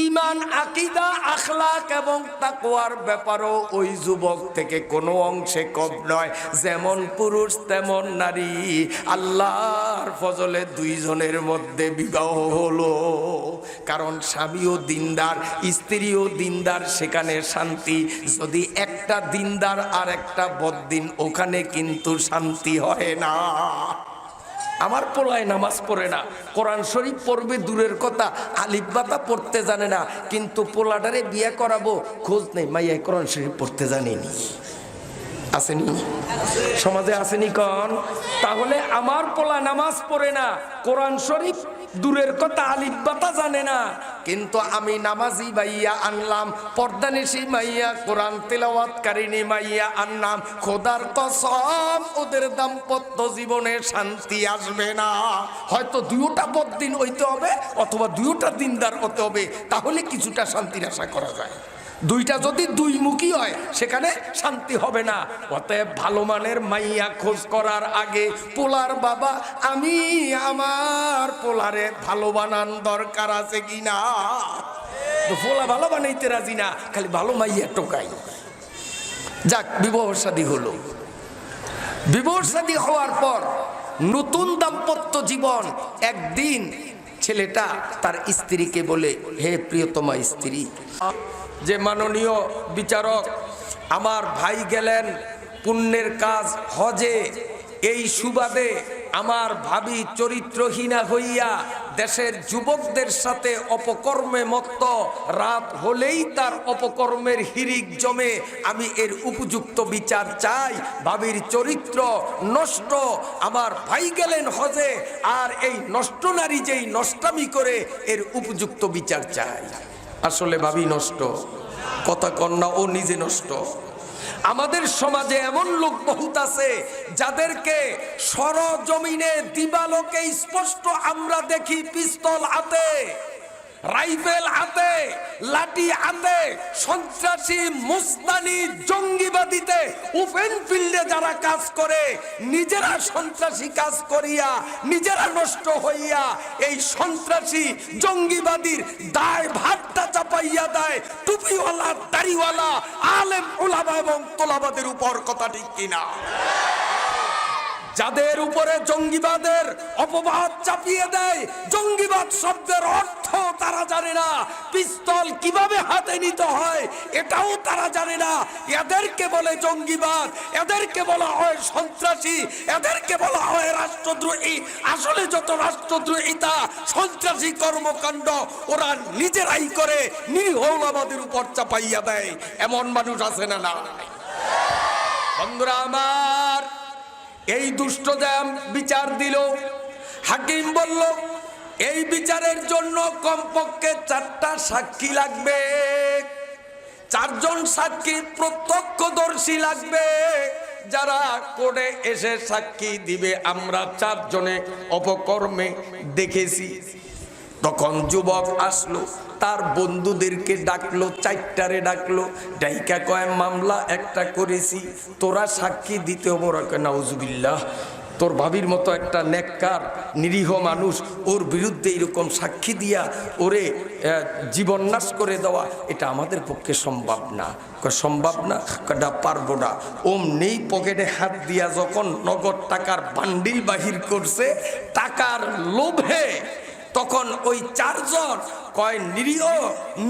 ঈমান, আকীদা, আখলাক এবং তাকওয়ার ব্যাপারও ওই যুবক থেকে কোনো অংশে কম নয়। যেমন পুরুষ তেমন নারী। আল্লাহর ফজলে দুইজনের মধ্যে বিবাহ হলো। কারণ স্বামীও দিনদার, স্ত্রীও দিনদার, সেখানে শান্তি। যদি একটা দিনদার আর একটা বদ্দিন, ওখানে কিন্তু শান্তি হয় না। আমার পোলায় নামাজ পড়ে না, কোরআন শরীফ পড়বে দূরের কথা, আলিফ বাতা পড়তে জানে না, কিন্তু পোলাটারে বিয়ে করাবো, খোঁজ নেই মাইয়াই কোরআন শরীফ পড়তে জানেনি। আসেনি? সমাজে আসেনি কন? তাহলে আমার পোলা নামাজ পড়ে না, কোরআন শরীফ দূরের কথা, আলিফ বাতা জানে না, কিন্তু আমি নামাজি মাইয়া আনলাম, পর্দানিশী মাইয়া, কোরআন তেলাওয়াতকারিনী মাইয়া আনলাম। খোদার কসম, ওদের দাম্পত্য জীবনে শান্তি আসবে না। হয়তো দুইটা বদ্দিন হইতে হবে, অথবা দুইটা দিনদার হতে হবে, তাহলে কিছুটা শান্তির আশা করা যায়। দুইটা যদি দুই মুখী হয়, সেখানে শান্তি হবে না। অতএব ভালো মানের মাইয়া খোঁজ করার আগে পোলার বাবা, আমি আমার পোলারে ভালো বানান দরকার আছে কিনা। পোলা ভালো বানাইতে রাজি না, খালি ভালো মাইয়া টোকাই। যাক, বিবাহ শাদী হলো। বিবাহ শাদী হওয়ার পর নতুন দাম্পত্য জীবন। একদিন ছেলেটা তার স্ত্রীকে বলে, হে প্রিয়তমা স্ত্রী, যে মাননীয় বিচারক, আমার ভাই গেলেন পুণ্যের কাজ হজে, এই সুবাদে আমার ভাবি চরিত্রহীনা হইয়া দেশের যুবকদের সাথে অপকর্মে মত্ত, রাত হলেই তার অপকর্মের হিরিক জমে। আমি এর উপযুক্ত বিচার চাই। ভাবির চরিত্র নষ্ট, আমার ভাই গেলেন হজে, আর এই নষ্ট নারী যেই নষ্টামি করে, এর উপযুক্ত বিচার চাই। আসলে ভাবি নষ্ট, কথা কন্যা ও নিজে নষ্ট। আমাদের সমাজে এমন লোক বহুত আছে যাদেরকে সরজমিনে দিবালোকে স্পষ্ট আমরা দেখি পিস্তল হাতে, রাইফেল হাতে, লাঠি হাতে, সন্ত্রাসী, মুস্তানি, জঙ্গিবাদীতে ওপেন ফিল্ডে যারা কাজ করে, নিজেরা সন্ত্রাসী কাজ করিয়া নিজেরা নষ্ট হইয়া এই সন্ত্রাসী জঙ্গিবাদীর দায় ভাতটা চাপাইয়া দেয় টুপিওয়ালা, দাড়িওয়ালা, আলেম, উলামা এবং তোলাবাদের উপর। কথা ঠিক কিনা? যাদের উপরে জঙ্গিবাদের অপবাদ চাপিয়ে দেয়, জঙ্গিবাদ শব্দের অর্থ তারা জানে না, পিস্তল কিভাবে হাতে নিতে হয় এটাও তারা জানে না। এদেরকে বলে জঙ্গিবাদ, এদেরকে বলা হয় সন্ত্রাসী, এদেরকে বলা হয় রাষ্ট্রদ্রোহী। আসলে যত রাষ্ট্রদ্রোহিতা সন্ত্রাসী কর্মকাণ্ড ওরা নিজেরাই করে নিরীহ আমাদের উপর চাপাইয়া দেয়। এমন মানুষ আছে না? না বন্ধুরা আমার, এই দুষ্টদের বিচার দিল, হাকিম বলল এই বিচারের জন্য কমপক্ষে 4টা সাক্ষী লাগবে, 4 জন সাক্ষী প্রত্যক্ষদর্শী লাগবে, যারা কোর্টে এসে সাক্ষী দিবে আমরা 4 জনে অপকর্মে দেখেছি। তখন যুবক আসলো, তার বন্ধুদেরকে ডাকলো, 4টারে ডাকলো, ডাইকা কয় মামলা একটা করেছি, তোরা সাক্ষী দিতে ওরা কয় নাউজুবিল্লাহ, তোর ভাবির মতো একটা নেককার নিরীহ মানুষ, ওর বিরুদ্ধে এরকম সাক্ষী দিয়া ওরে জীবন নাশ করে দেওয়া, এটা আমাদের পক্ষে সম্ভব না। সম্ভব না, কটা পারবো না। অমনি পকেটে হাত দিয়া যখন নগদ টাকার বান্ডিল বাহির করছে টাকার লোভে, তখন ওই 4 জন কয় নিরীহ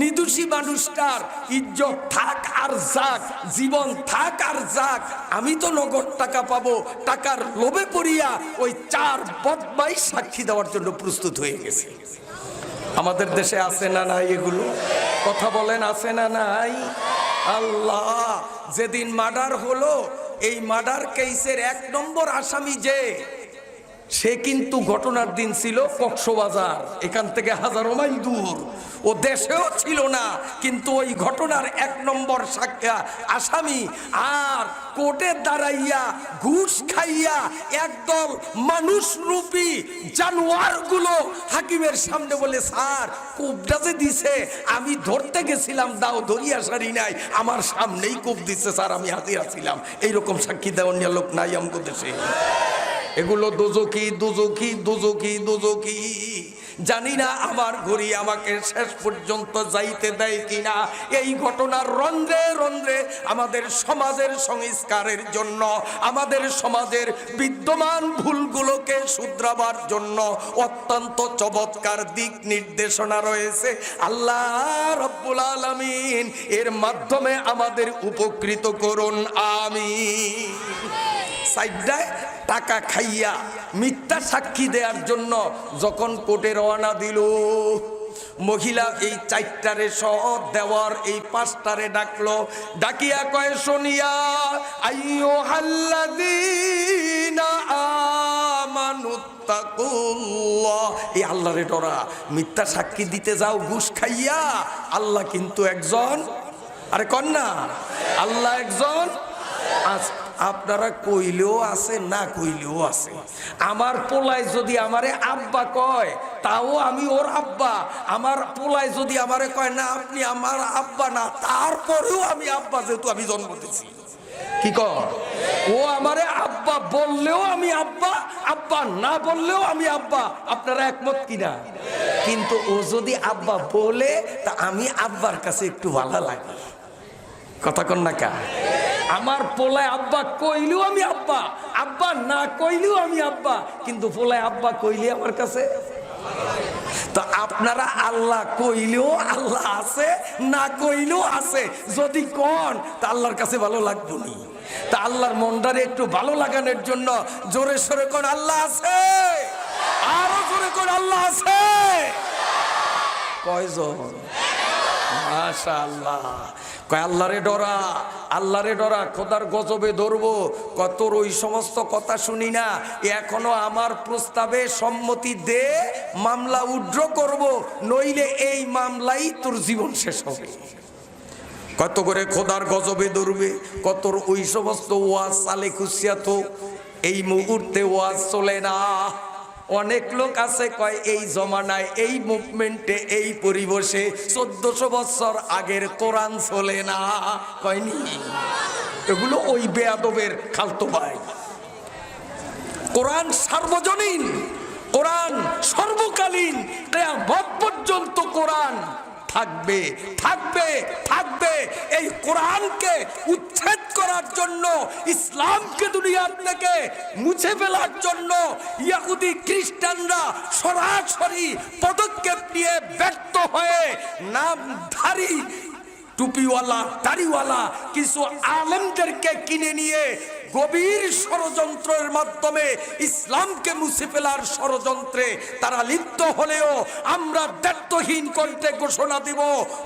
নিদোষী মানুষটার ইজ্জত থাক আর যাক, জীবন থাক আর যাক, আমি তো নগদ টাকা পাবো। টাকার লোভে পড়িয়া ওই 4 বদমাই সাক্ষী দেওয়ার জন্য প্রস্তুত হয়ে গেছে। আমাদের দেশে আছে না নাই এগুলো? কথা বলেন, আছে না নাই? আল্লাহ, যেদিন মার্ডার হলো, এই মার্ডার কেসের 1 নম্বর আসামি যে, সে কিন্তু ঘটনার দিন ছিল কক্সবাজার, এখান থেকে হাজারো মাইল দূর, ও দেশেও ছিল না, কিন্তু ওই ঘটনার 1 নম্বর আসামি। আর কোর্টে দাঁড়াইয়া ঘুষ খাইয়া একদল মানুষরূপী জানোয়ারগুলো হাকিমের সামনে বলে, স্যার কোপটা যে দিছে আমি ধরতে গেছিলাম, দাও ধরিয়া সারি নাই, আমার সামনেই কোপ দিচ্ছে স্যার, আমি হাজিরা ছিলাম। এইরকম সাক্ষী দেওয়ার নিয়ে লোক নাই আমাদের দেশে। এগুলো দোজকি দোজকি দোজকি দোজকি। জানি না আমার ঘড়ি আমাকে শেষ পর্যন্ত যাইতে দেয় কিনা। এই ঘটনার রন্ধ্রে রন্ধ্রে আমাদের সমাজের সংস্কারের জন্য, আমাদের সমাজের বিদ্যমান ভুলগুলোকে শুধরাবার জন্য অত্যন্ত চমৎকার দিক নির্দেশনা রয়েছে। আল্লাহ রব্বুল আলামিন এর মাধ্যমে আমাদের উপকৃত করুন, আমিন। সাইডায় টাকা খাইয়া মিথ্যা সাক্ষী দেওয়ার জন্য যখন কোর্টে রওনা দিল, মহিলা এই 4টারে সহ দেওয়ার এই 5টারে ডাকলো, ডাকিয়া কয় শুনিয়া আইয়ুহাল্লাযীনা আমানুত্তাকুল্লাহ, এই আল্লাহরে ডরা। মিথ্যা সাক্ষী দিতে যাও ঘুষ খাইয়া, আল্লাহ কিন্তু একজন, আরে কন্যা আল্লাহ একজন আছে। আপনারা কইলেও আছে, না কইলেও আছে। আমার পোলায় যদি আমারে আব্বা কয়, তাও আমি ওর আব্বা। আমার পোলায় যদি আমারে কয় না আপনি আমার আব্বা না, তারপরেও আমি আব্বা, যেহেতু আমি জন্ম দিয়েছি। কি কয়? ও আমারে আব্বা বললেও আমি আব্বা, আব্বা না বললেও আমি আব্বা। আপনারা একমত কিনা? কিন্তু ও যদি আব্বা বলে, তা আমি আব্বার কাছে একটু ভালো লাগে। কথা কন না কা? আমার পোলায় আব্বা কইলেও আমি আব্বা, আব্বা না কইলেও আমি আব্বা, কিন্তু পোলায় আব্বা কইলে আমার কাছে। তো আপনারা আল্লাহ কইলেও আল্লাহ আছে, না কইলেও আছে। যদি কোন তা আল্লাহর কাছে ভালো লাগবে নি। তা আল্লাহর মনটারে একটু ভালো লাগানোর জন্য জোরে সরে কোন আল্লাহ আছে, আরো জোরে কোন আল্লাহ আছে। কয়জন? মাশাআল্লাহ। কয় আল্লাহরে ডরা, আল্লাহরে ডরা, খোদার গজবে ধরবো। কতর ওই সমস্ত কথা শুনি না। এখনো আমার প্রস্তাবে সম্মতি দে, মামলা উইথড্র করব, নইলে এই মামলাই তোর জীবন শেষ হবে। কত করে খোদার গজবে ধরবে, কতর ওই সমস্ত ওয়াজ চালে খুশিয়া। তো এই মুহূর্তে ওয়াজ চলে না। অনেক লোক আছে কয় এই জমানায়, এই মুভমেন্টে, এই পরিবেশে 1400 বছর আগের কোরআন চলে না। কয়নি? এগুলো ওই বেয়াদবের খালতো ভাই। কোরআন সার্বজনীন, কোরআন সর্বকালীন, কিয়ামত পর্যন্ত কোরআন থাকবে থাকবে থাকবে। এই কোরআনকে উচ্ছেদ করার জন্য, ইসলামকে দুনিয়ার থেকে মুছে ফেলার জন্য ইহুদি খ্রিস্টানরা সরাসরি পদক্ষেপ নিয়ে ব্যর্থ হয়ে নামধারী টুপিওয়ালা দাড়িওয়ালা কিছু আলেমদেরকে কিনে নিয়ে গভীর ষড়যন্ত্রের মাধ্যমে ইসলামকে মুছে ফেলার ষড়যন্ত্রে তারা লিপ্ত হলেও আমরা দায়িত্বহীন কণ্ঠে ঘোষণা দিব,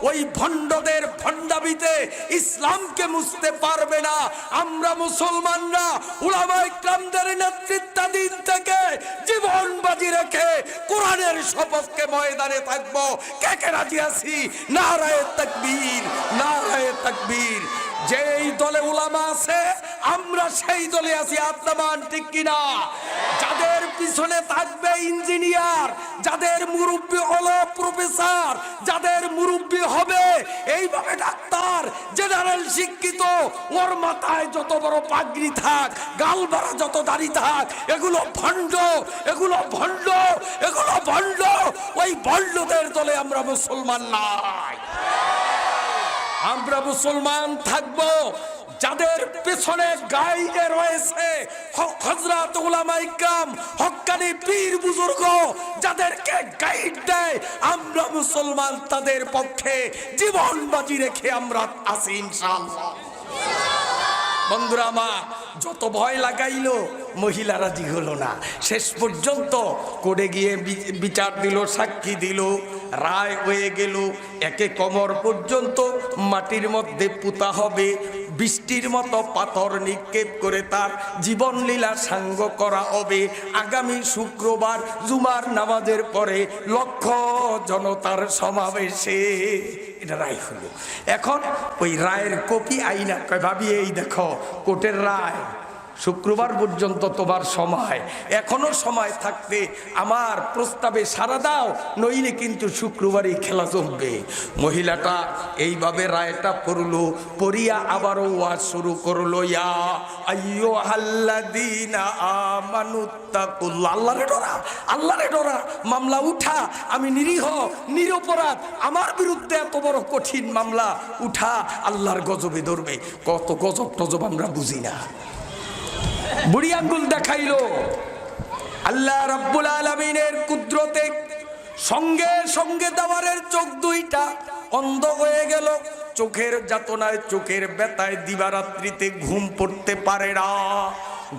ওই ভণ্ডদের ভণ্ডামিতে ইসলামকে মুছতে পারবে না। আমরা মুসলমানরা উলামায়ে কেরামদের নেতৃত্বাধীন থেকে জীবন বাজি রেখে কোরআনের সপক্ষে ময়দানে থাকবো। কে কে রাজি আছি? নারায়ে তাকবীর, নারায়ে তাকবীর। যেই দলে উলামা আছে আমরা সেই দলে আছি, আত্মান ঠিক কিনা? যাদের পিছনে থাকবে ইঞ্জিনিয়ার, যাদের মুরব্বি হলো প্রফেসর, যাদের মুরব্বি হবে এইভাবে ডাক্তার, জেনারেল শিক্ষিত, ওর মাথায় যত বড় পাগড়ি থাক, গাল ভরা যত দাড়ি থাক, এগুলো ভণ্ড, এগুলো ভণ্ড, এগুলো ভণ্ড। ওই ভণ্ডদের দলে আমরা মুসলমান নাই। আমরা মুসলমান থাকবো যাদের পেছনে গাইডে রয়েছে হযরত উলামায়ে কেরাম, হক্কানি পীর বুজুর্গ, যাদেরকে গাইড দেয় আমরা মুসলমান, তাদের পক্ষে জীবন বাজি রেখে আমরা আছি ইনশাআল্লাহ। বন্ধুরা আমার, যত ভয় লাগাইলো মহিলা রাজি হলো না। শেষ পর্যন্ত কোর্টে গিয়ে বিচার দিল, সাক্ষী দিল, রায় হয়ে গেল। একে কোমর পর্যন্ত মাটির মধ্যে পুঁতা হবে, বৃষ্টির মতো পাথর নিক্ষেপ করে তার জীবন লীলা সাঙ্গ করা হবে। আগামী শুক্রবার জুমার নামাজের পরে লক্ষ জনতার সমাবেশে এটা রায় হলো। এখন ওই রায়ের কপি আইনা কয় ভাবি এই দেখো কোর্টের রায়, শুক্রবার পর্যন্ত তোমার সময়, এখনো সময় থাকতে আমার প্রস্তাবে সাড়া দাও, নইলে কিন্তু শুক্রবারই খেলা চলবে। মহিলাটা এইভাবে রায়টা পড়লো, পড়িয়া আবারও ওয়াজ শুরু করলো, ইয়া আইয়ুহাল্লাযীনা আমানুত্তাকুল্লাহ, আল্লাহরে ডরা, আল্লাহরে ডরা, মামলা উঠা, আমি নিরীহ নিরপরাধ, আমার বিরুদ্ধে এত বড় কঠিন মামলা উঠা, আল্লাহর গজবে ধরবে। কত গজব টজব আমরা বুঝি না। বুড়ি আঙ্গুল দেখাইলো। আল্লাহ রাব্বুল আলামিনের কুদরতে সঙ্গে সঙ্গে দাওয়ারের চোখ দুইটা অন্ধ হয়ে গেল। চোখের যাতনায়, চোখের ব্যথায় দিবারাত্রিতে ঘুম পড়তে পারে না।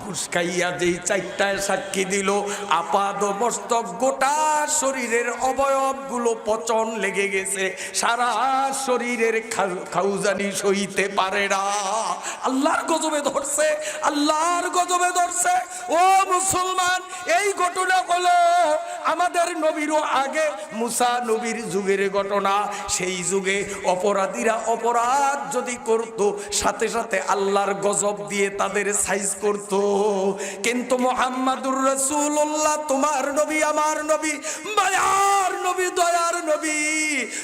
ঘুষ খাইয়া যেই চারটায় সাক্ষী দিল, আপাদ মস্তক গোটা শরীরের অবয়বগুলো পচন লেগে গেছে, সারা শরীরের খাউজানি সইতে পারে না। আল্লাহর গজবে ধরছে, আল্লাহর গজবে ধরছে। ও মুসলমান, এই ঘটনা হলো আমাদের নবীরও আগে মুসা নবীর যুগের ঘটনা। সেই যুগে অপরাধীরা অপরাধ যদি করত, সাথে সাথে আল্লাহর গজব দিয়ে তাদের সাইজ করত। কিন্তু মুহাম্মাদুর রাসূলুল্লাহ, তোমার নবী, আমার নবী, মায়ার নবী, দয়ার নবী,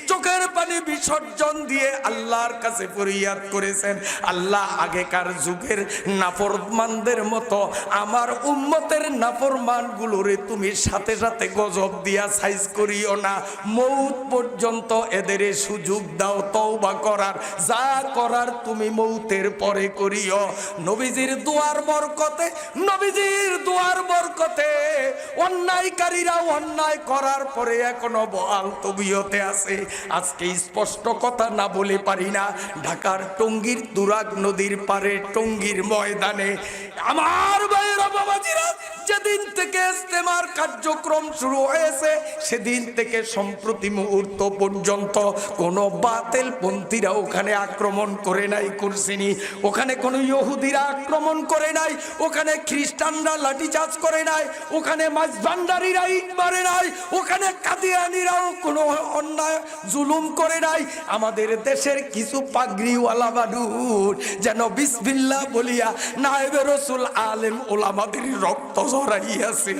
চোখের পানি বিসর্জন দিয়ে আল্লাহর কাছে ফরিয়াদ করেছেন, আল্লাহ আগেকার যুগের নাফরমানদের মতো আমার উম্মতের নাফরমানগুলোরে তুমি সাথে সাথে গজব দিয়া সাইজ করিও না, মৌত পর্যন্ত এদের সুযোগ দাও তওবা করার, যা করার তুমি মৌতের পরে করিও। নবীজির দুয়ার বরকতে, নবীজির দুয়ার বরকতে অন্যায়কারীরা অন্যায় করার পরে এখনো বহাল তবিয়তে আছে। আজকে স্পষ্ট কথা না বলে পারি না, ঢাকার টঙ্গীর তুরাগ নদীর পারে টঙ্গীর ময়দানে আমার ভাইয়েরা বাবাজিরা, যেদিন থেকে ইস্তেমার কার্যক্রম শুরু হয়েছে সেদিন থেকে সম্প্রতি মুহূর্ত পর্যন্ত কোনো বাতিল পন্থীরা ওখানে আক্রমণ করে নাই, করছেনি। ওখানে কোনো ইহুদিরা আক্রমণ করে নাই, ওখানে খ্রিস্টানরা লাঠিচার্জ করে নাই, ওখানে মাঝভান্ডারীরা ইট মারে নাই, ওখানে কাদিয়ানীরাও কোনো অন্যায় জুলুম করে নাই। আমাদের দেশের কিছু পাগড়িওয়ালা মানুষ যেন বিসমিল্লাহ বলিয়া নায়েবে রাসূল আলেম ওলামাদের রক্ত ঝরাইয়াছে।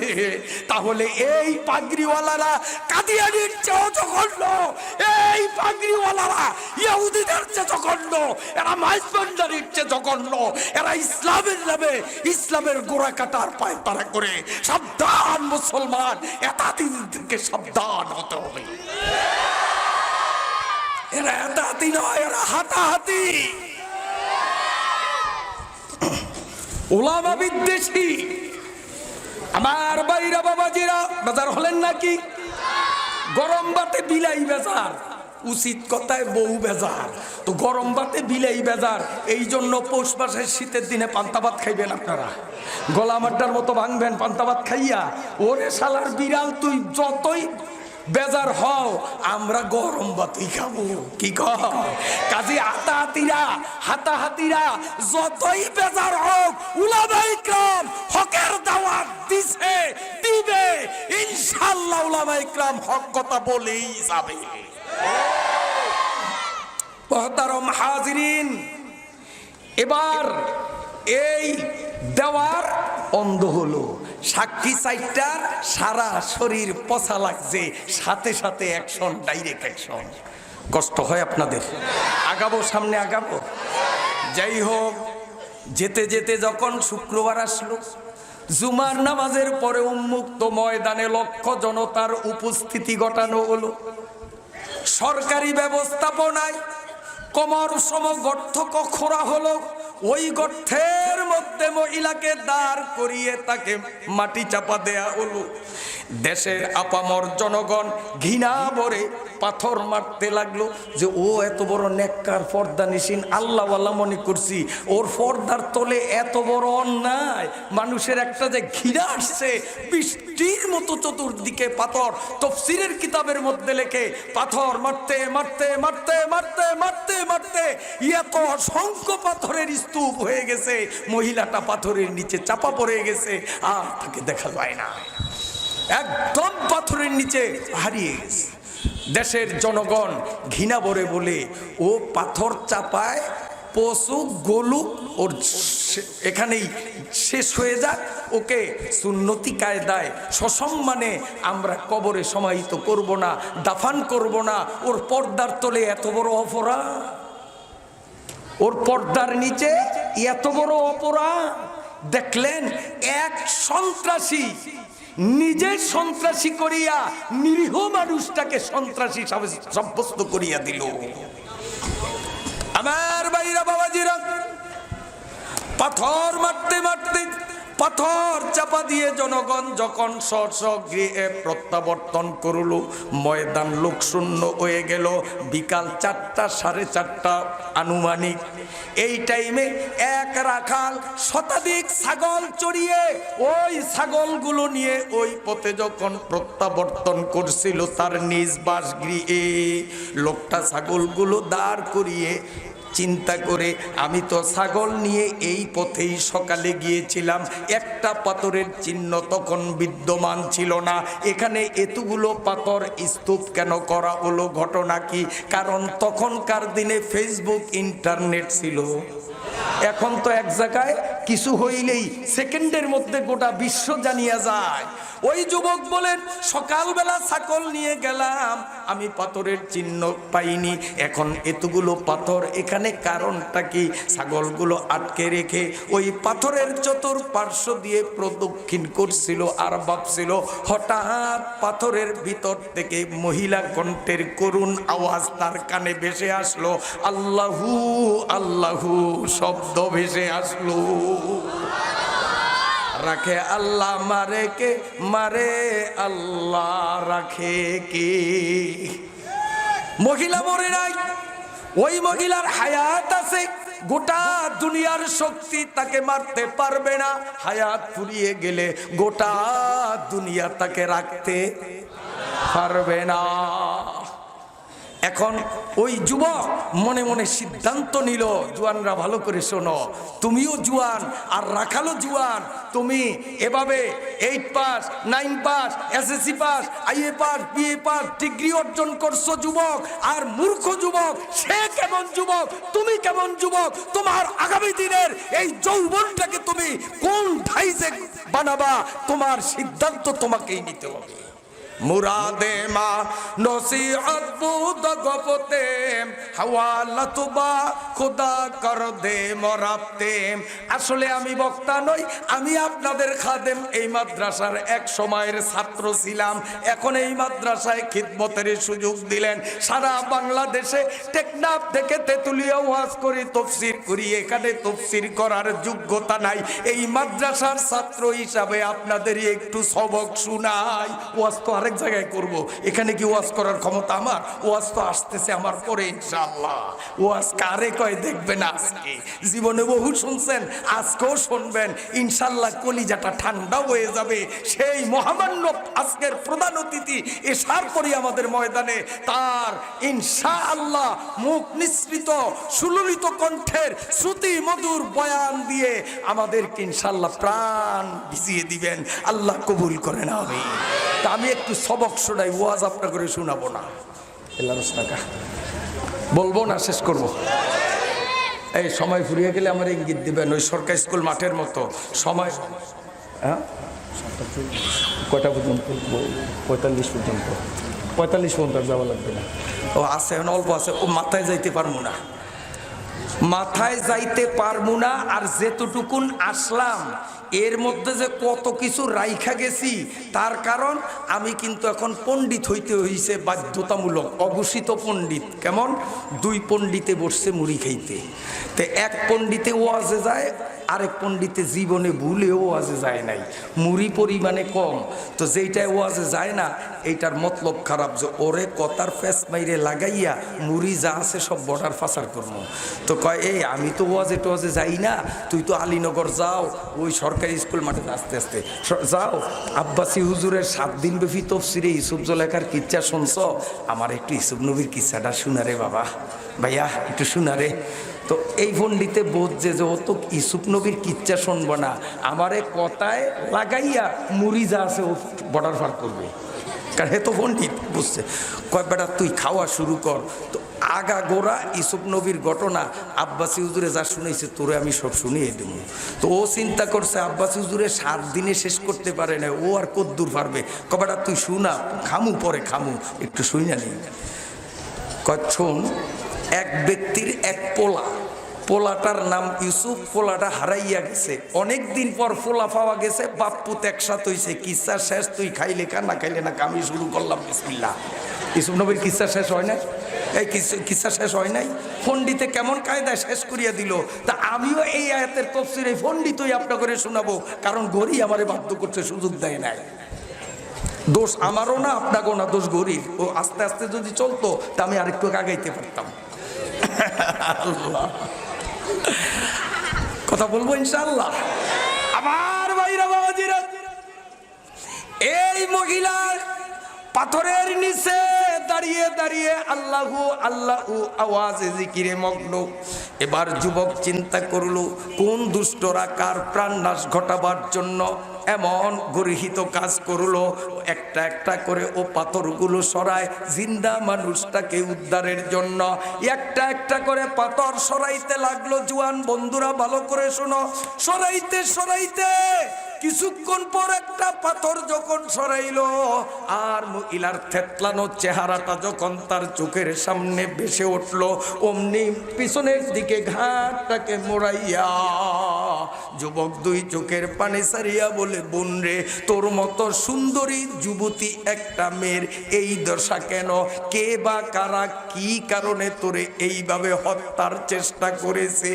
তাহলে এই পাগড়িওয়ালারা কাদিয়ানীর চেয়েও জঘন্য, এই পাগড়িওয়ালারা ইহুদিদের চেয়ে জঘন্য, এরা মাইজভান্ডারীর চেয়ে জঘন্য, এরা ইসলামের নামে ইসলামের গোড়া কাটার পায় তারা করে। সাবধান মুসলমান, এতদিন থেকে সাবধান হতে হবে। এরা হাতাহাতি নয়, এরা হাতাহাতি। ওলামা বিদ্বেষী। আমার বাইরা বাবাজিরা বেজার হলেন নাকি? গরম বাতে বিলাই বেজার, উচিত কথায় বউ বেজার। তো গরম বাতে বিলাই বেজার, এই জন্য পৌষ মাসের শীতের দিনে পান্তা ভাত খাইবেন আপনারা। গলা মাড্ডার মতো ভাঙবেন পান্তা ভাত খাইয়া। ওরে শালার বিড়াল, তুই যতই বেজার হও, আমরা গরম ভাতই খাবো। কি কয়? কাজী হাতাহাতিরা যতই বেজার হোক, উলামায়ে কেরাম হকের দাওয়াত দিছে, দিবে ইনশাআল্লাহ। উলামায়ে কেরাম হক কথা বলেই যাবে। মুহতারাম হাজিরিন, এবার এই দেওয়ার অন্ধ হলো, সাক্ষী চাইটার সারা শরীর পচা লাগছে, সাথে সাথে অ্যাকশন, ডাইরেক্ট অ্যাকশন। কষ্ট হয় আপনাদের? আগাবো, সামনে আগাবো। যাই হোক, যেতে যেতে যখন শুক্রবার আসলো, জুমার নামাজের পরে উন্মুক্ত ময়দানে লক্ষ জনতার উপস্থিতি ঘটানো হলো। সরকারি ব্যবস্থাপনায় কমর সম গর্ত খোঁড়া হলো। ওই গর্তের মধ্যে মহিলাকে দাঁড় করিয়ে তাকে মাটি চাপা দেয়া হলো। দেশের আপামর জনগণ ঘৃণা ভরে পাথর মারতে লাগলো যে ও এত বড় নেককার পর্দানিসীন আল্লাহওয়ালা মনে করছি, ওর পর্দার তলে এত বড় অন্যায়। মানুষের একটা যে ঘৃণা আসছে, বৃষ্টির মতো চতুর্দিকে পাথর। তাফসীরের কিতাবের মধ্যে লেখে পাথর মারতে মারতে মারতে মারতে মারতে মারতে এত অসংখ্য পাথরের স্তূপ হয়ে গেছে, মহিলাটা পাথরের নিচে চাপা পড়ে গেছে, আর তাকে দেখা যায় না, একদম পাথরের নিচে হারিয়ে গেছে। দেশের জনগণ ঘৃণা ভরে বলে ও পাথর চাপায় পশুক গলুক, ওর এখানেই শেষ হয়ে যাক, ওকে সুন্নতি কায়দায় সসম্মানে আমরা কবরে সমাহিত করব না, দাফান করব না। ওর পর্দার তলে এত বড় অপরাধ, ওর পর্দার নিচে এত বড় অপরাধ। দেখলেন এক সন্ত্রাসী নিজে সন্ত্রাসী করিয়া নিরীহ মানুষটাকে সন্ত্রাসী সাব্যস্ত করিয়া দিল। আমার ভাইরা বাবাজিরা, পাথর মারতে মারতে পাথর চাপা দিয়ে জনগণ যখন গৃহে প্রত্যাবর্তন করল, ময়দান লোকশূন্য হয়ে গেল। বিকাল 4টা 4:30 আনুমানিক। এই টাইমে এক রাখাল শতাধিক ছাগল চড়িয়ে ওই ছাগলগুলো নিয়ে ওই পথে যখন প্রত্যাবর্তন করছিল তার নিজ বাসগৃহে, লোকটা ছাগলগুলো দাঁড় করিয়ে চিন্তা করে, আমি তো ছাগল নিয়ে এই পথেই সকালে গিয়েছিলাম, একটা পাথরের চিহ্ন তখন বিদ্যমান ছিল না, এখানে এতগুলো পাথর স্তূপ কেন করা হলো? ঘটনা কি? কারণ তখনকার দিনে ফেসবুক ইন্টারনেট ছিল। এখন তো এক জায়গায় কিছু হইলেই সেকেন্ডের মধ্যে গোটা বিশ্ব জানিয়ে যায়। ওই যুবক বলেন, সকালবেলা ছাগল নিয়ে গেলাম, আমি পাথরের চিহ্ন পাইনি, এখন এতগুলো পাথর এখানে কারণটা কি? ছাগলগুলো আটকে রেখে ওই পাথরের চতুর্পার্শ্ব দিয়ে প্রদক্ষিণ করছিল আর ভাবছিল। হঠাৎ পাথরের ভিতর থেকে মহিলা কণ্ঠের করুণ আওয়াজ তার কানে ভেসে আসলো, আল্লাহু আল্লাহু শব্দ ভেসে আসলো। রাখে আল্লাহ, মারে কে? মারে আল্লাহ, রাখে কে? মহিলা মরে নাই, ওই মহিলার হায়াত আছে, গোটা দুনিয়ার শক্তি তাকে মারতে পারবে না। হায়াত ফুরিয়ে গেলে গোটা দুনিয়া তাকে রাখতে পারবে না। এখন ওই যুবক মনে মনে সিদ্ধান্ত নিল, জুয়ানরা ভালো করে শোনো, তুমিও জুয়ান আর রাখালো জুয়ান, তুমি এভাবে 8 pass 9 pass SSC pass IA pass BA pass degree অর্জন করছো যুবক, আর মূর্খ যুবক সে কেমন যুবক, তুমি কেমন যুবক? তোমার আগামী দিনের এই যৌবনটাকে তুমি কোন ধাইজে বানাবা, তোমার সিদ্ধান্ত তোমাকেই নিতে হবে। মুরাদে মা নসিহত বুদ গপতে হাওয়ালাত বা খোদা কর দে মরাবতে। আসলে আমি বক্তা নই, আমি আপনাদের খাদেম। এই মাদ্রাসার এক সময়ের ছাত্র ছিলাম, এখন এই মাদ্রাসায় খিদমতের সুযোগ দিলেন। সারা বাংলাদেশে টেকনাফ থেকে তেতুলিয়া ওয়াজ করি, তফসির করি, এখানে তফসির করার যোগ্যতা নাই। এই মাদ্রাসার ছাত্র হিসাবে আপনাদের একটু সবক শুনাই। ওয়াজ তো আরেক জায়গায় করব, এখানে কি ওয়াজ করার ক্ষমতা আমার? ওয়াজ তো আসতেছে আমার পরে ইনশাআল্লাহ। ওয়াজ কারে কয় দেখবেন আজকে, জীবনে বহু শুনছেন, আজকেও শুনবেন ইনশাআল্লাহ। কলিজাটা ঠান্ডা হয়ে যাবে। সেই মহামান্য আজকের প্রধান অতিথি এসার পরে আমাদের ময়দানে তার ইনশাআল্লাহ মুখ নিঃসৃত সুললিত কণ্ঠের শ্রুতি মধুর বয়ান দিয়ে আমাদেরকে ইনশাআল্লাহ প্রাণ ভিজিয়ে দিবেন। আল্লাহ কবুল করেন আমিন। তা আমি একটু সবক শোনাই, ওয়াজ আপনার করে শোনাবো না, বলবো না, শেষ করব। এই সময় ফুরিয়ে গেলে আমার ইঙ্গিত দিবেন, ওই সরকারি স্কুল মাঠের মতো সময়। হ্যাঁ, কয়টা পর্যন্ত? 45 পর্যন্ত। 45 পর্যন্ত যাওয়া লাগবে না। ও আছে, এখন অল্প আছে। ও মাথায় যাইতে পারবো না, মাথায় যাইতে পারবো না। আর যেতটুকুন আসলাম এর মধ্যে যে কত কিছু রাইখা গেছি, তার কারণ আমি কিন্তু এখন পণ্ডিত হইতে হইছে বাধ্যতামূলক। অঘোষিত পণ্ডিত কেমন? 2 পণ্ডিতে বসছে মুড়ি খাইতে। তে এক পণ্ডিতে ওয়াজে যায়, আরেক পণ্ডিতে জীবনে ভুলেও ওয়াজে যায় নাই, মুড়ি পরিমাণে কম। তো যেইটাই ওয়াজে যায় না, এইটার মতলব খারাপ, যে ওরে কথার ফেস মাইরে লাগাইয়া মুড়ি যা আছে সব বর্ডার ফাসার করবো। তো কয়, এই আমি তো ওয়াজে টোয়াজে যাই না, তুই তো আলীনগর যাও, ওই সরকারি স্কুল মাঠে আস্তে আস্তে যাও। আব্বাসী হুজুরের 7 দিন ব্যাপী তফসিরে ইউসুফ জুলেখার কিচ্ছা শুনছ? আমার একটু ইউসুফ নবীর কিচ্ছাটা শুনারে বাবা, ভাইয়া একটু শুনারে। তো এই পণ্ডিতে বোঝে যে ও তো ইউসুফ নবীর কিচ্ছা শুনবো না, আমারে কথায় লাগাইয়া মুড়ি যা আছে ও বর্ডার পার করবে, কারণ হে তো পণ্ডিত বুঝছে। কয় বেটা তুই খাওয়া শুরু কর। তো আগা গোড়া ইউসুফ নবীর ঘটনা আব্বাসী হুজুরে যা শুনেছে তোরে আমি সব শুনিয়ে দেব। তো ও চিন্তা করছে আব্বাসী হুজুরে 7 দিনে শেষ করতে পারে না, ও আর কদ্দূর পারবে। কয় বেটা তুই শুনা, খামু পরে খামু, একটু শুইনা নেই। কয় শোন, এক ব্যক্তির এক পোলা, পোলাটার নাম ইউসুফ, পোলাটা হারাইয়া গেছে। অনেক দিন পর পোলা পাওয়া গেছে, বাপ পুত একসাথে হইছে। কিসা শেষ, তুই খাইলে খা, না খাইলে না, আমি শুরু করলাম বিসমিল্লাহ। ইউসুফ নবীর কিসা শেষ হয় না? এই কিসা শেষ হয় নাই? পণ্ডিতে কেমন কায়দায় শেষ করিয়া দিল। তা আমিও এই আয়াতের তফসির এই পণ্ডিতই আপনার করে শোনাবো, কারণ গড়ি আমারে বাধ্য করছে, সুযোগ দেয় নাই। দোষ আমারও না, আপনাকেও না, দোষ গরিব। ও আস্তে আস্তে যদি চলতো তা আমি আরেকটু আগাইতে পারতাম। কথা বলবো ইনশাআল্লাহ। আমার ভাইরা বাবাজিরা, এই মহিলার পাথরের নিচে দাঁড়িয়ে দাঁড়িয়ে আল্লাহু আল্লাহু আওয়াজে জিকিরে মগ্ন। এবার যুবক চিন্তা করলো, কোন দুষ্টরা কার প্রাণ নাশ ঘটাবার জন্য এমন গর্হিত কাজ করলো। একটা একটা করে ও পাথরগুলো সরায়, জিন্দা মানুষটাকে উদ্ধারের জন্য একটা একটা করে পাথর সরাইতে লাগলো। জোয়ান বন্ধুরা ভালো করে শোনো, সরাইতে সরাইতে কিছুক্ষণ পর একটা পাথর যখন সরাইলো, আর মহিলার থেতলানো চেহারাটা যখন তার চোখের সামনে ভেসে উঠলো, অমনি পিছনের দিকে ঘাটটাকে মোড়াইয়া যুবক 2 চোখের পানি সারিয়া বলে, বোন রে, তোর মতো সুন্দরী যুবতী একটা মেয়ের এই দশা কেন? কে বা কারা কি কারণে তোরে এইভাবে হত্যার চেষ্টা করেছে?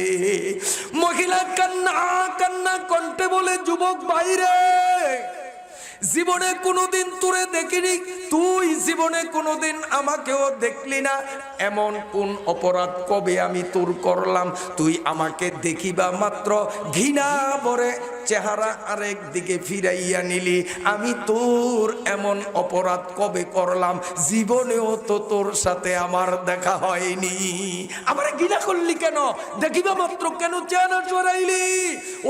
মহিলা কান্না কান্না কণ্ঠে বলে, যুবক বাইরে, জীবনে কোনোদিন তোরে দেখিনি, তুই জীবনে কোনোদিন আমাকেও দেখলি না। এমন কোন অপরাধ কবে আমি তোর করলাম? তুই আমাকে দেখিবা মাত্র ঘৃণা ভরে চেহারা আরেক দিকে ফিরাইয়া নিলি। আমি তোর এমন অপরাধ কবে করলাম? জীবনেও তো তোর সাথে আমার দেখা হয়নি। আমারে ঘৃণা করলি কেন? দেখিবা মাত্র কেন চেহারা চড়াইলি?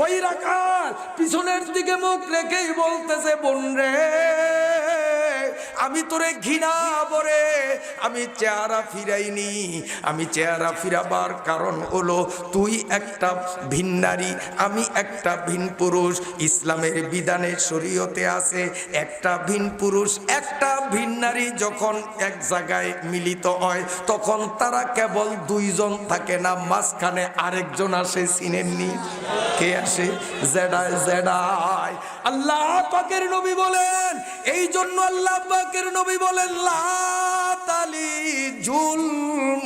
ওই রাখাল পিছনের দিকে মুখ রেখেই বলতেছে, বোন রে, আমি তোরে ঘৃণা করে আমি চেহারা ফিরাইনি। আমি চেহারা ফিরাবার কারণ হলো তুই একটা ভিন নারী, আমি একটা ভিন পুরুষ। ইসলামের বিধানে শরীয়তে আছে একটা ভিন পুরুষ একটা ভিন নারী যখন এক জায়গায় মিলিত হয় তখন তারা কেবল দুইজন থাকে না, মাঝখানে আরেকজন আসে। চিনেননি? কে আসে? জেডায় জেডায়। আল্লাহ পাকের নবী বলেন, এই জন্য আল্লাহ পাকের নবী বলেন লা তালিজুল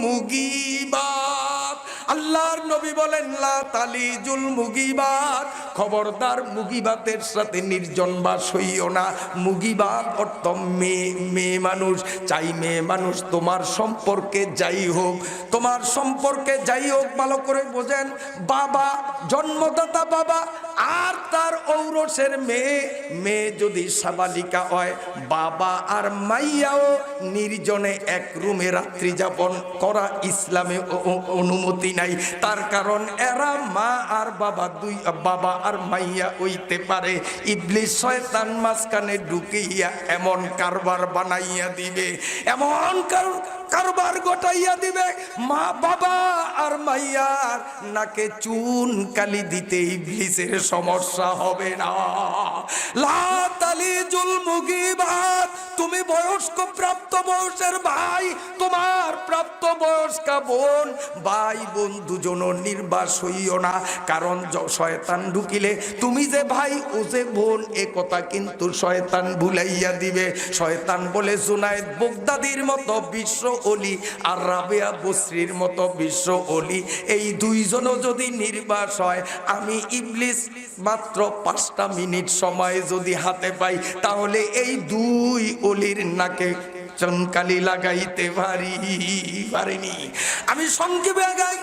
মুগিবাত। আল্লাহর নবী বলেন লা তালিজুল মুগিবাত, খবরদার মুগিবাতের সাথে নির্জনবাস হইও না। মুগিবাত অর্থ মেয়ে মানুষ। চাই মেয়ে মানুষ তোমার সম্পর্কে যাই হোক, তোমার সম্পর্কে যাই হোক, ভালো করে বোঝেন। বাবা, জন্মদাতা বাবা আর তার ঔরসের মেয়ে যদি সাবালিকা হয়, বাবা আর মাইয়াও নির্জনে এক রুমে রাত্রি যাপন করা ইসলামে অনুমতি নাই। তার কারণ এরা মা আর বাবা, দুই বাবা আর মাইয়া হইতে পারে। ইবলিস শয়তান মাঝখানে ঢুকিয়া এমন কারবার বানাইয়া দিবে, এমন কারবার গোটাইয়া দিবে, মা বাবা আর মাইয়ার নাকে চুন কালি দিতে ইবলিসের সমস্যা হবে না। লা তালিজুল মুগিবাত, তুমি বয়স্ক প্রাপ্ত বয়সের ভাই, তোমার প্রাপ্ত বয়স্কা বোন, ভাই বোন দুজনও নির্বাস হইও না। কারণ শয়তান ঢুকিলে তুমি যে ভাই ও যে বোন এ কথা কিন্তু শয়তান ভুলাইয়া দিবে। শয়তান বলে জুনায়েদ বাগদাদির মতো বিশ্ব ওলি আর রাবেয়া বসরির মতো বিশ্ব ওলি, এই দুইজনও যদি নির্বাস হয়, আমি ইবলিস মাত্র 5টা মিনিট সময় যদি হাতে পাই তাহলে এই দুই ওলির নাকে চনকালি লাগাইতে পারিনি। আমি সংক্ষেপে আগাই।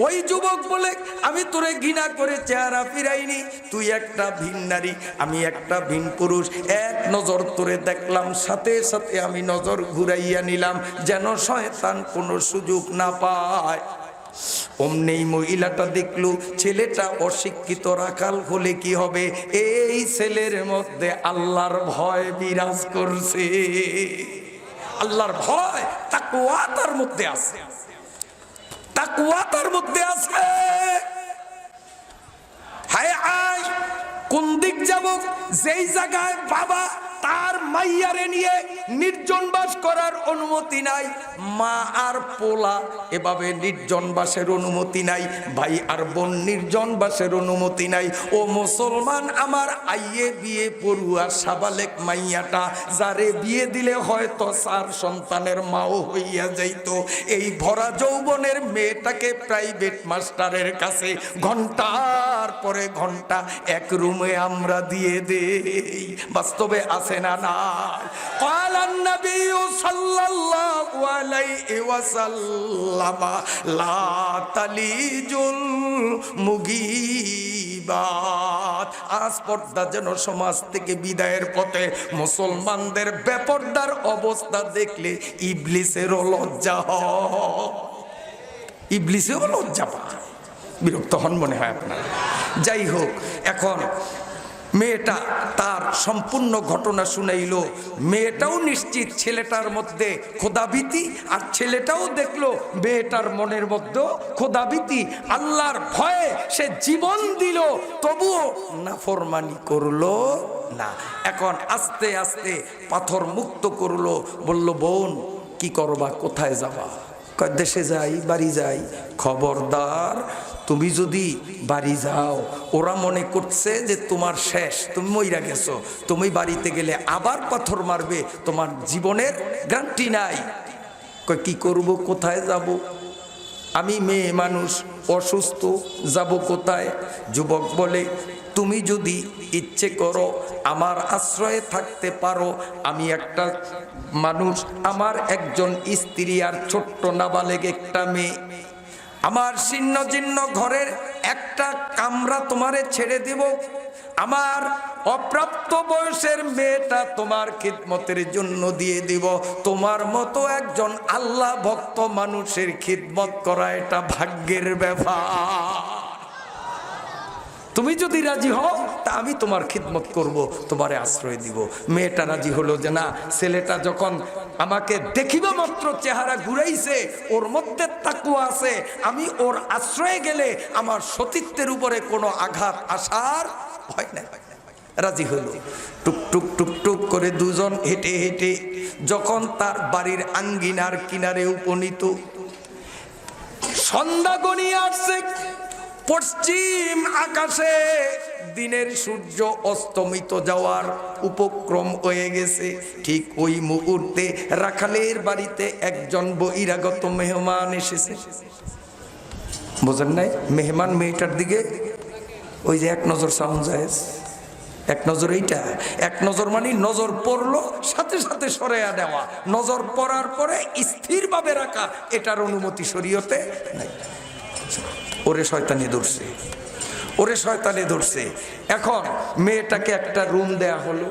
ওই যুবক বলে আমি তোরে ঘৃণা করে চেহারা ফিরাইনি, তুই একটা ভিন নারী, আমি একটা ভিন পুরুষ। এক নজর তোরে দেখলাম, সাথে সাথে আমি নজর ঘুরাইয়া নিলাম যেন শয়তান কোনো সুযোগ না পায়। অমনি মহিলাটা দেখলো ছেলেটা অশিক্ষিত রাখাল হলে কি হবে, এই ছেলের মধ্যে আল্লাহর ভয় বিরাজ করছে। আল্লাহর ভয়, তাকওয়া তার মধ্যে আছে, তাকওয়া তার মধ্যে আছে। হায় আয়, কোন দিক যাব? যেই জায়গায় বাবা তার মাইয়ারে নিয়ে নির্জন বাস করার অনুমতি নাই, মা আর পোলা এভাবে নির্জন বাসের অনুমতি নাই, ভাই আর বোন নির্জন বাসের অনুমতি নাই। ও মুসলমান আমার, আইয়ে বিয়ে পড়ুয়া সাবালেক মাইয়াটা যারে বিয়ে দিলে হয়তো 4 সন্তানের মাও হইয়া যাইত, এই ভরা যৌবনের মেয়েটাকে প্রাইভেট মাস্টারের কাছে ঘন্টার পরে ঘন্টা এক রুমে আমরা দিয়ে দেই। বাস্তবে আছে না না? قال النبي صلى الله عليه وسلم لا تلج المغيبات। আজ পর্দা যেন সমাজ থেকে বিদায়ের পথে। মুসলমানদের বেপরদার অবস্থা দেখলে ইবলিসেরও লজ্জা হয়, ইবলিসেরও লজ্জা পায়। বিরক্ত হন মনে হয় আপনার। যাই হোক, এখন মেয়েটা তার সম্পূর্ণ ঘটনা শুনাইল। মেয়েটাও নিশ্চিত ছেলেটার মধ্যে খোদাভীতি, আর ছেলেটাও দেখলো মেয়েটার মনের মধ্যে খোদাভীতি, আল্লাহর ভয়ে সে জীবন দিল, তবুও নাফরমানি করলো না। এখন আস্তে আস্তে পাথর মুক্ত করলো। বলল, বোন কি করবা, কোথায় যাবা? দেশে যাই, বাড়ি যাই। খবরদার, তুমি যদি বাড়ি যাও, ওরা মনে করছে যে তোমার শেষ, তুমি মইরা গেছো। তুমি বাড়িতে গেলে আবার পাথর মারবে, তোমার জীবনের গ্যারান্টি নাই। কি করব, কোথায় যাব? আমি মেয়ে মানুষ, অসুস্থ, যাব কোথায়? যুবক বলে, তুমি যদি ইচ্ছে করো আমার আশ্রয়ে থাকতে পারো। আমি একটা মানুষ, আমার একজন স্ত্রী আর ছোট্ট নাবালেগ একটা মেয়ে, আমার শীর্ণ জীর্ণ ঘরের একটা কামরা তোমারে ছেড়ে দেব। আমার অপ্রাপ্ত বয়সের মেয়েটা তোমার খিদমতের জন্য দিয়ে দিব। তোমার মতো একজন আল্লাহ ভক্ত মানুষের খিদমত করা এটা ভাগ্যের ব্যাপার। তুমি যদি রাজি হও তা আমি তোমার খিদমত করব, তোমারে আশ্রয় দিব। মেয়েটা রাজি হলো যে না, ছেলেটা যখন আমাকে দেখিবা মাত্র চেহারা ঘুরাইছে, ওর মধ্যে তাকওয়া আছে, আমি ওর আশ্রয়ে গেলে আমার সতীত্বের উপরে কোনো আঘাত আসার ভয় নাই। রাজি হলো। টুক টুক টুক টুক করে দুজন হেঁটে হেঁটে যখন তার বাড়ির আঙ্গিনার কিনারে উপনীত, সন্ধ্যা গনিয়ে আসছে, পশ্চিম আকাশে দিনের সূর্য অস্তমিত যাওয়ার উপক্রম হয়ে গেছে। ঠিক ওই মুহূর্তে রাখালের বাড়িতে একজন বহিরাগত মেহমান এসেছে। বোঝেন নাই? মেহমান মেয়েটার দিকে ওই যে এক নজর সাউন্ড যায়, এক নজর, এইটা এক নজর মানে নজর পড়লো সাথে সাথে সরাইয়া দেওয়া, নজর পড়ার পরে স্থিরভাবে রাখা, এটার অনুমতি শরীয়তে নাই। ওরে শয়তানি ধরছে, ওরে শয়তানি ধরছে। এখন মেয়েটাকে একটা রুম দেয়া হলো,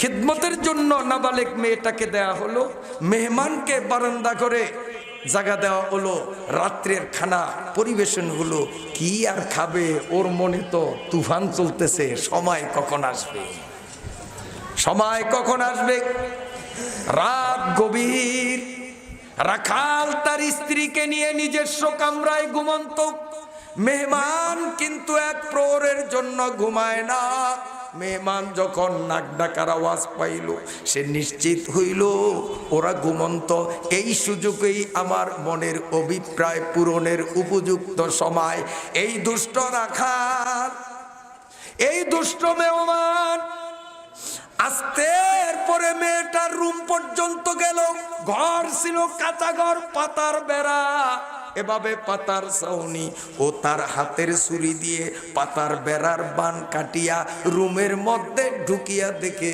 খিদমতের জন্য নাবালেক মেয়েটাকে দেয়া হলো, মেহমানকে বারান্দা করে জায়গা দেওয়া হলো, রাত্রের খানা পরিবেশন হলো। কি আর খাবে, ওর মনে তো তুফান চলতেছে, সময় কখন আসবে, সময় কখন আসবে। রাত গভীর, রাখাল তার স্ত্রীকে নিয়ে নিজস্ব কামরায় ঘুমন্ত, মেহমান কিন্তু এক প্রহরের জন্য ঘুমায় না। মেহমান যখন নাক ডাকার আওয়াজ পাইল, সে নিশ্চিত হইল ওরা ঘুমন্ত, এই সুযোগেই আমার মনের অভিপ্রায় পূরণের উপযুক্ত সময়। এই দুষ্ট রাখাল, এই দুষ্ট মেহমান আস্তের পরে মেয়েটার রুম পর্যন্ত গেল। ঘর ছিল কাঁচা ঘর, পাতার বেড়া, এভাবে পাতার ছাউনি, ও তার হাতের ছুরি দিয়ে পাতার বেড়ার বান কাটিয়া রুমের মধ্যে ঢুকিয়া দেখে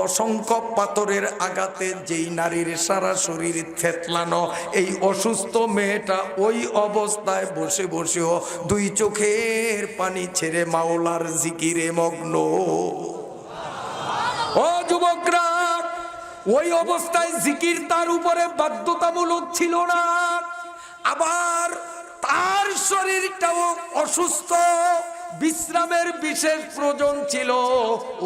অসংখ্য পাথরের আঘাতে যেই নারীর সারা শরীর থেতলানো, এই অসুস্থ মেয়েটা ওই অবস্থায় বসে বসেও দুই চোখের পানি ছেড়ে মাওলার জিকিরে মগ্ন। ও যুবকরা, ওই অবস্থায় জিকির তার উপরে বাধ্যতামূলক ছিল না, আবার তার শরীরটাও অসুস্থ, বিশ্রামের বিশেষ প্রয়োজন ছিল।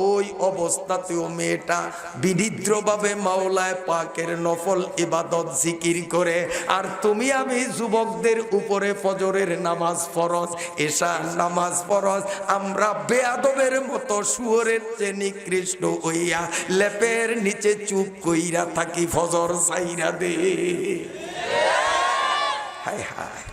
ওই অবস্থাতেও মেয়েটা বিনিদ্রভাবে মাওলায় পাকের নফল ইবাদত জিকির করে। আর তুমি আমি যুবকদের উপরে ফজরের নামাজ ফরজ, এশার নামাজ ফরজ, আমরা বেয়াদবের মতো শুয়োরের চেয়ে নিকৃষ্ট হইয়া লেপের নিচে চুপ কইরা থাকি, ফজর সাইরা দে। হায় হায়,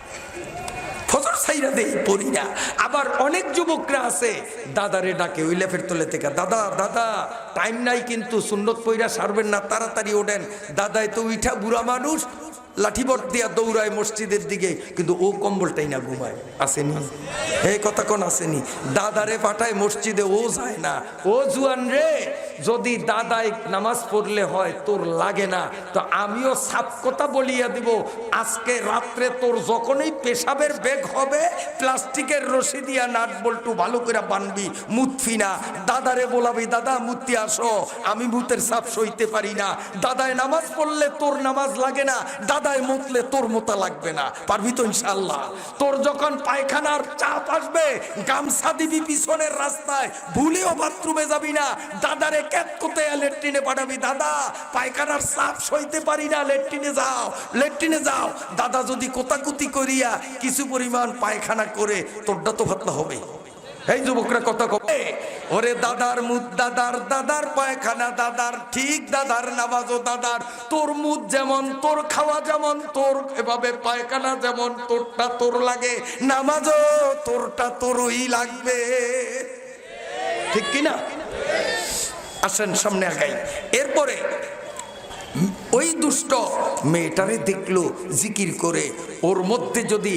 ফজর সাইরা দেই, পড়ি না। আবার অনেক যুবকরা আছে, দাদারে ডাকে ওই লেফের তলে থেকে, দাদা দাদা টাইম নাই কিন্তু সুন্নত পইরা সারবেন না, তাড়াতাড়ি ওঠেন। দাদাই তো উঠা বুড়া মানুষ, লাঠিবট দিয়া দৌড়ায় মসজিদের দিকে, কিন্তু ও কম্বলটাই না ঘুমায়। আসেনি এই কথা কোন আসেনি? দাদারে পাঠায় মসজিদে, ও যায় না। ও জুয়ান রে, যদি দাদাই নামাজ পড়লে হয় তোর লাগে না, তো আমিও সাপ কথা বলিয়া দিব, আজকে রাত্রে তোর যখনই পেশাবের বেগ হবে, প্লাস্টিকের রশি দিয়া নাট বল্টু ভালো করে বানবি, মুতফি না। দাদারে বলাবি, দাদা মুতি আসো, আমি মুতের সাপ সইতে পারি না। দাদায় নামাজ পড়লে তোর নামাজ লাগে না, দাদায় মুতলে তোর মোতা লাগবে না। পারবি তো ইনশাআল্লাহ? তোর যখন পায়খানার চাপ আসবে, গামছা দিবি পিছনের রাস্তায়, ভুলেও বাথরুমে যাবি না, দাদারে ক্যাট করতে লেট্রিনে পাঠাবি, দাদা পায়খানার চাপ সইতে পারি না, লেট্রিনে যাও, লেট্রিনে যাও। দাদা যদি কোতাকুতি করিয়া কিছু পরিমাণ পায়খানা করে, তোরটা তো ভাতলা হবে। এই যুবকরা কথা কবে, ওরে দাদার মুদ দাদার, দাদার পায়খানা দাদার, ঠিক দাদার নামাজও দাদার, তোর মুদ যেমন, তোর খাওয়া যেমন, তোর এভাবে পায়খানা যেমন, তোরটা তোর লাগে, নামাজও তোরটা তোরই লাগবে, ঠিক কিনা? আসেন সামনে আগাই। এরপরে ওই দুষ্ট মেয়েটারে দেখলো জিকির করে, ওর মধ্যে যদি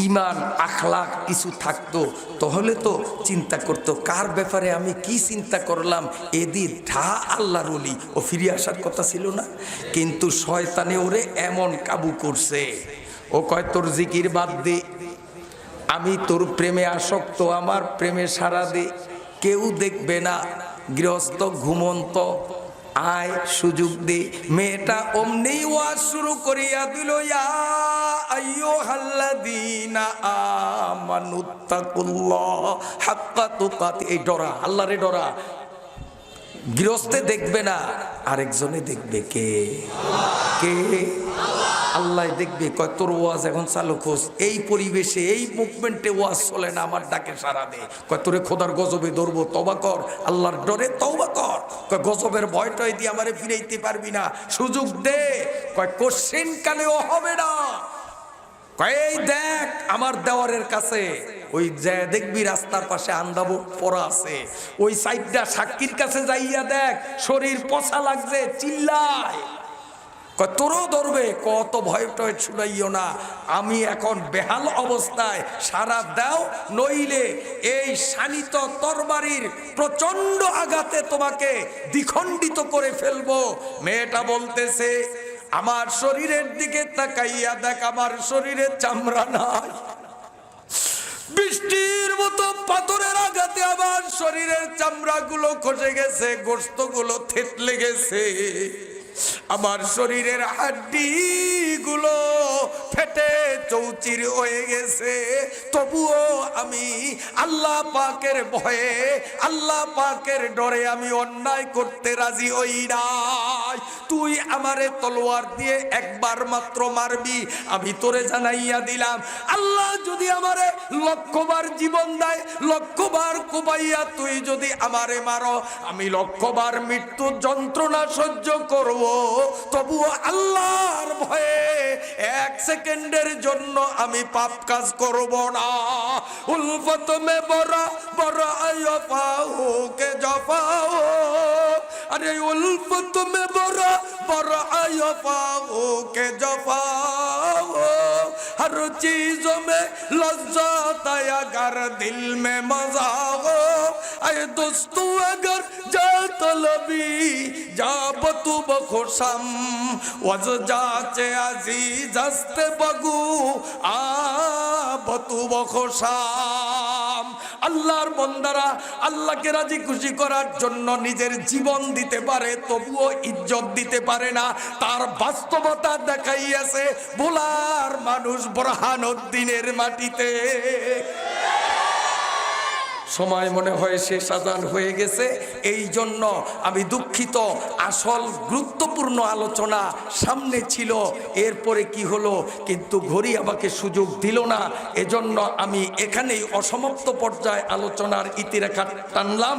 ইমান আখলাক কিছু থাকতো তাহলে তো চিন্তা করতো, কার ব্যাপারে আমি কি চিন্তা করলাম, এদিন ঢা আল্লাহর ওলি, ও ফিরে আসার কথা ছিল না। কিন্তু শয়তানে ওরে এমন কাবু করছে, ও কয় তোর জিকির বাদ দে, আমি তোর প্রেমে আসক্ত, আমার প্রেমে সারা দে, কেউ দেখবে না, গৃহস্থ ঘুমন্ত, আয় সুযোগ দে। মেয়েটা অমনি ওয়াজ শুরু করিয়া দিল, ইয়া আইয়ুহাল্লাযীনা আমানুত্তাকুল্লাহ হাক্কা তুকাতি, এই ডরা, আল্লাহরে ডরা। গৃহস্থে দেখবে না, আরেকজনে দেখবে। কে? কে? আল্লাহ দেখবে। কয় তোর ওয়াজ এখন চালু খোঁজ, এই পরিবেশে এই মুভমেন্টে ওয়াজ চলে না, আমার ডাকে সারা দে। কয় তোরে খোদার গজবে ধরবো, তওবা কর, আল্লাহর ডরে তওবা কর। কয় গজবের ভয়টাই দিয়ে আমারে ফিরাইতে পারবি না, সুযোগ দে। কয় কোশ্চেন কালেও হবে না। কয় এই দেখ আমার দেওয়ারের কাছে, ওই যে দেখবি রাস্তার পাশে আন্দাবো পড়া আছে, ওই সাইডটা সাক্ষীর কাছে যাইয়া দেখ, শরীর পচা লাগছে, চিল্লায়। তোরও ধরবে। কত ভয় টয় ছুড়াইও না, আমি এখন বেহাল অবস্থায়, সারা দাও, নইলে এই শানিত তরবারির প্রচন্ড আঘাতে তোমাকে দ্বিখণ্ডিত করে ফেলবো। মেয়েটা বলতেছে আমার শরীরের দিকে তাকাইয়া দেখ, আমার শরীরে চামড়া নাই, বৃষ্টির মতো পাথরের আঘাতে আমার শরীরের চামড়া গুলো খসে গেছে, গোশত গুলো থেতলে গেছে, আমার শরীরের হাড্ডি গুলো ফেটে চৌচির হয়ে গেছে। তবুও আমি আল্লাহ পাকের ভয়ে, আল্লাহ পাকের ডরে আমি অন্যায় করতে রাজি হই নাই। তুই আমারে তলোয়ার দিয়ে একবার মাত্র মারবি, আমি তোরে জানাইয়া দিলাম, আল্লাহ যদি আমারে লক্ষবার জীবন দেয়, লক্ষবার কোবাইয়া তুই যদি আমারে মারো, আমি লক্ষবার মৃত্যু যন্ত্রণা সহ্য করব, তবুও আল্লাহর ভয়ে এক সেকেন্ডের জন্য আমি পাপ কাজ করব না। উলফত মে বড়া বড়া আয়া পাও কে জফাও, আরে উলফত মে বড়া বড়া আয়া পাও কে জফাও, हर चीजों में लज्जत है अगर दिल में मजा हो, अरे दोस्तों अगर जा तलबी जा बतू बखुशम वज जाचे अजीज हस्ते बगू आ बतू बखुशम। আল্লাহর বান্দারা আল্লাহকে রাজি খুশি করার জন্য নিজের জীবন দিতে পারে, তবুও ইজ্জত দিতে পারে না। তার বাস্তবতা দেখাইয়াছে ভোলার মানুষ বুরহানুদ্দিনের মাটিতে। সময় মনে হয় শেষ আজান হয়ে গেছে, এই জন্য আমি দুঃখিত। আসল গুরুত্বপূর্ণ আলোচনা সামনে ছিল, এরপরে কি হলো, কিন্তু ঘড়ি আমাকে সুযোগ দিল না। এজন্য আমি এখানেই অসমাপ্ত পর্যায়ে আলোচনার ইতিরেখা টানলাম।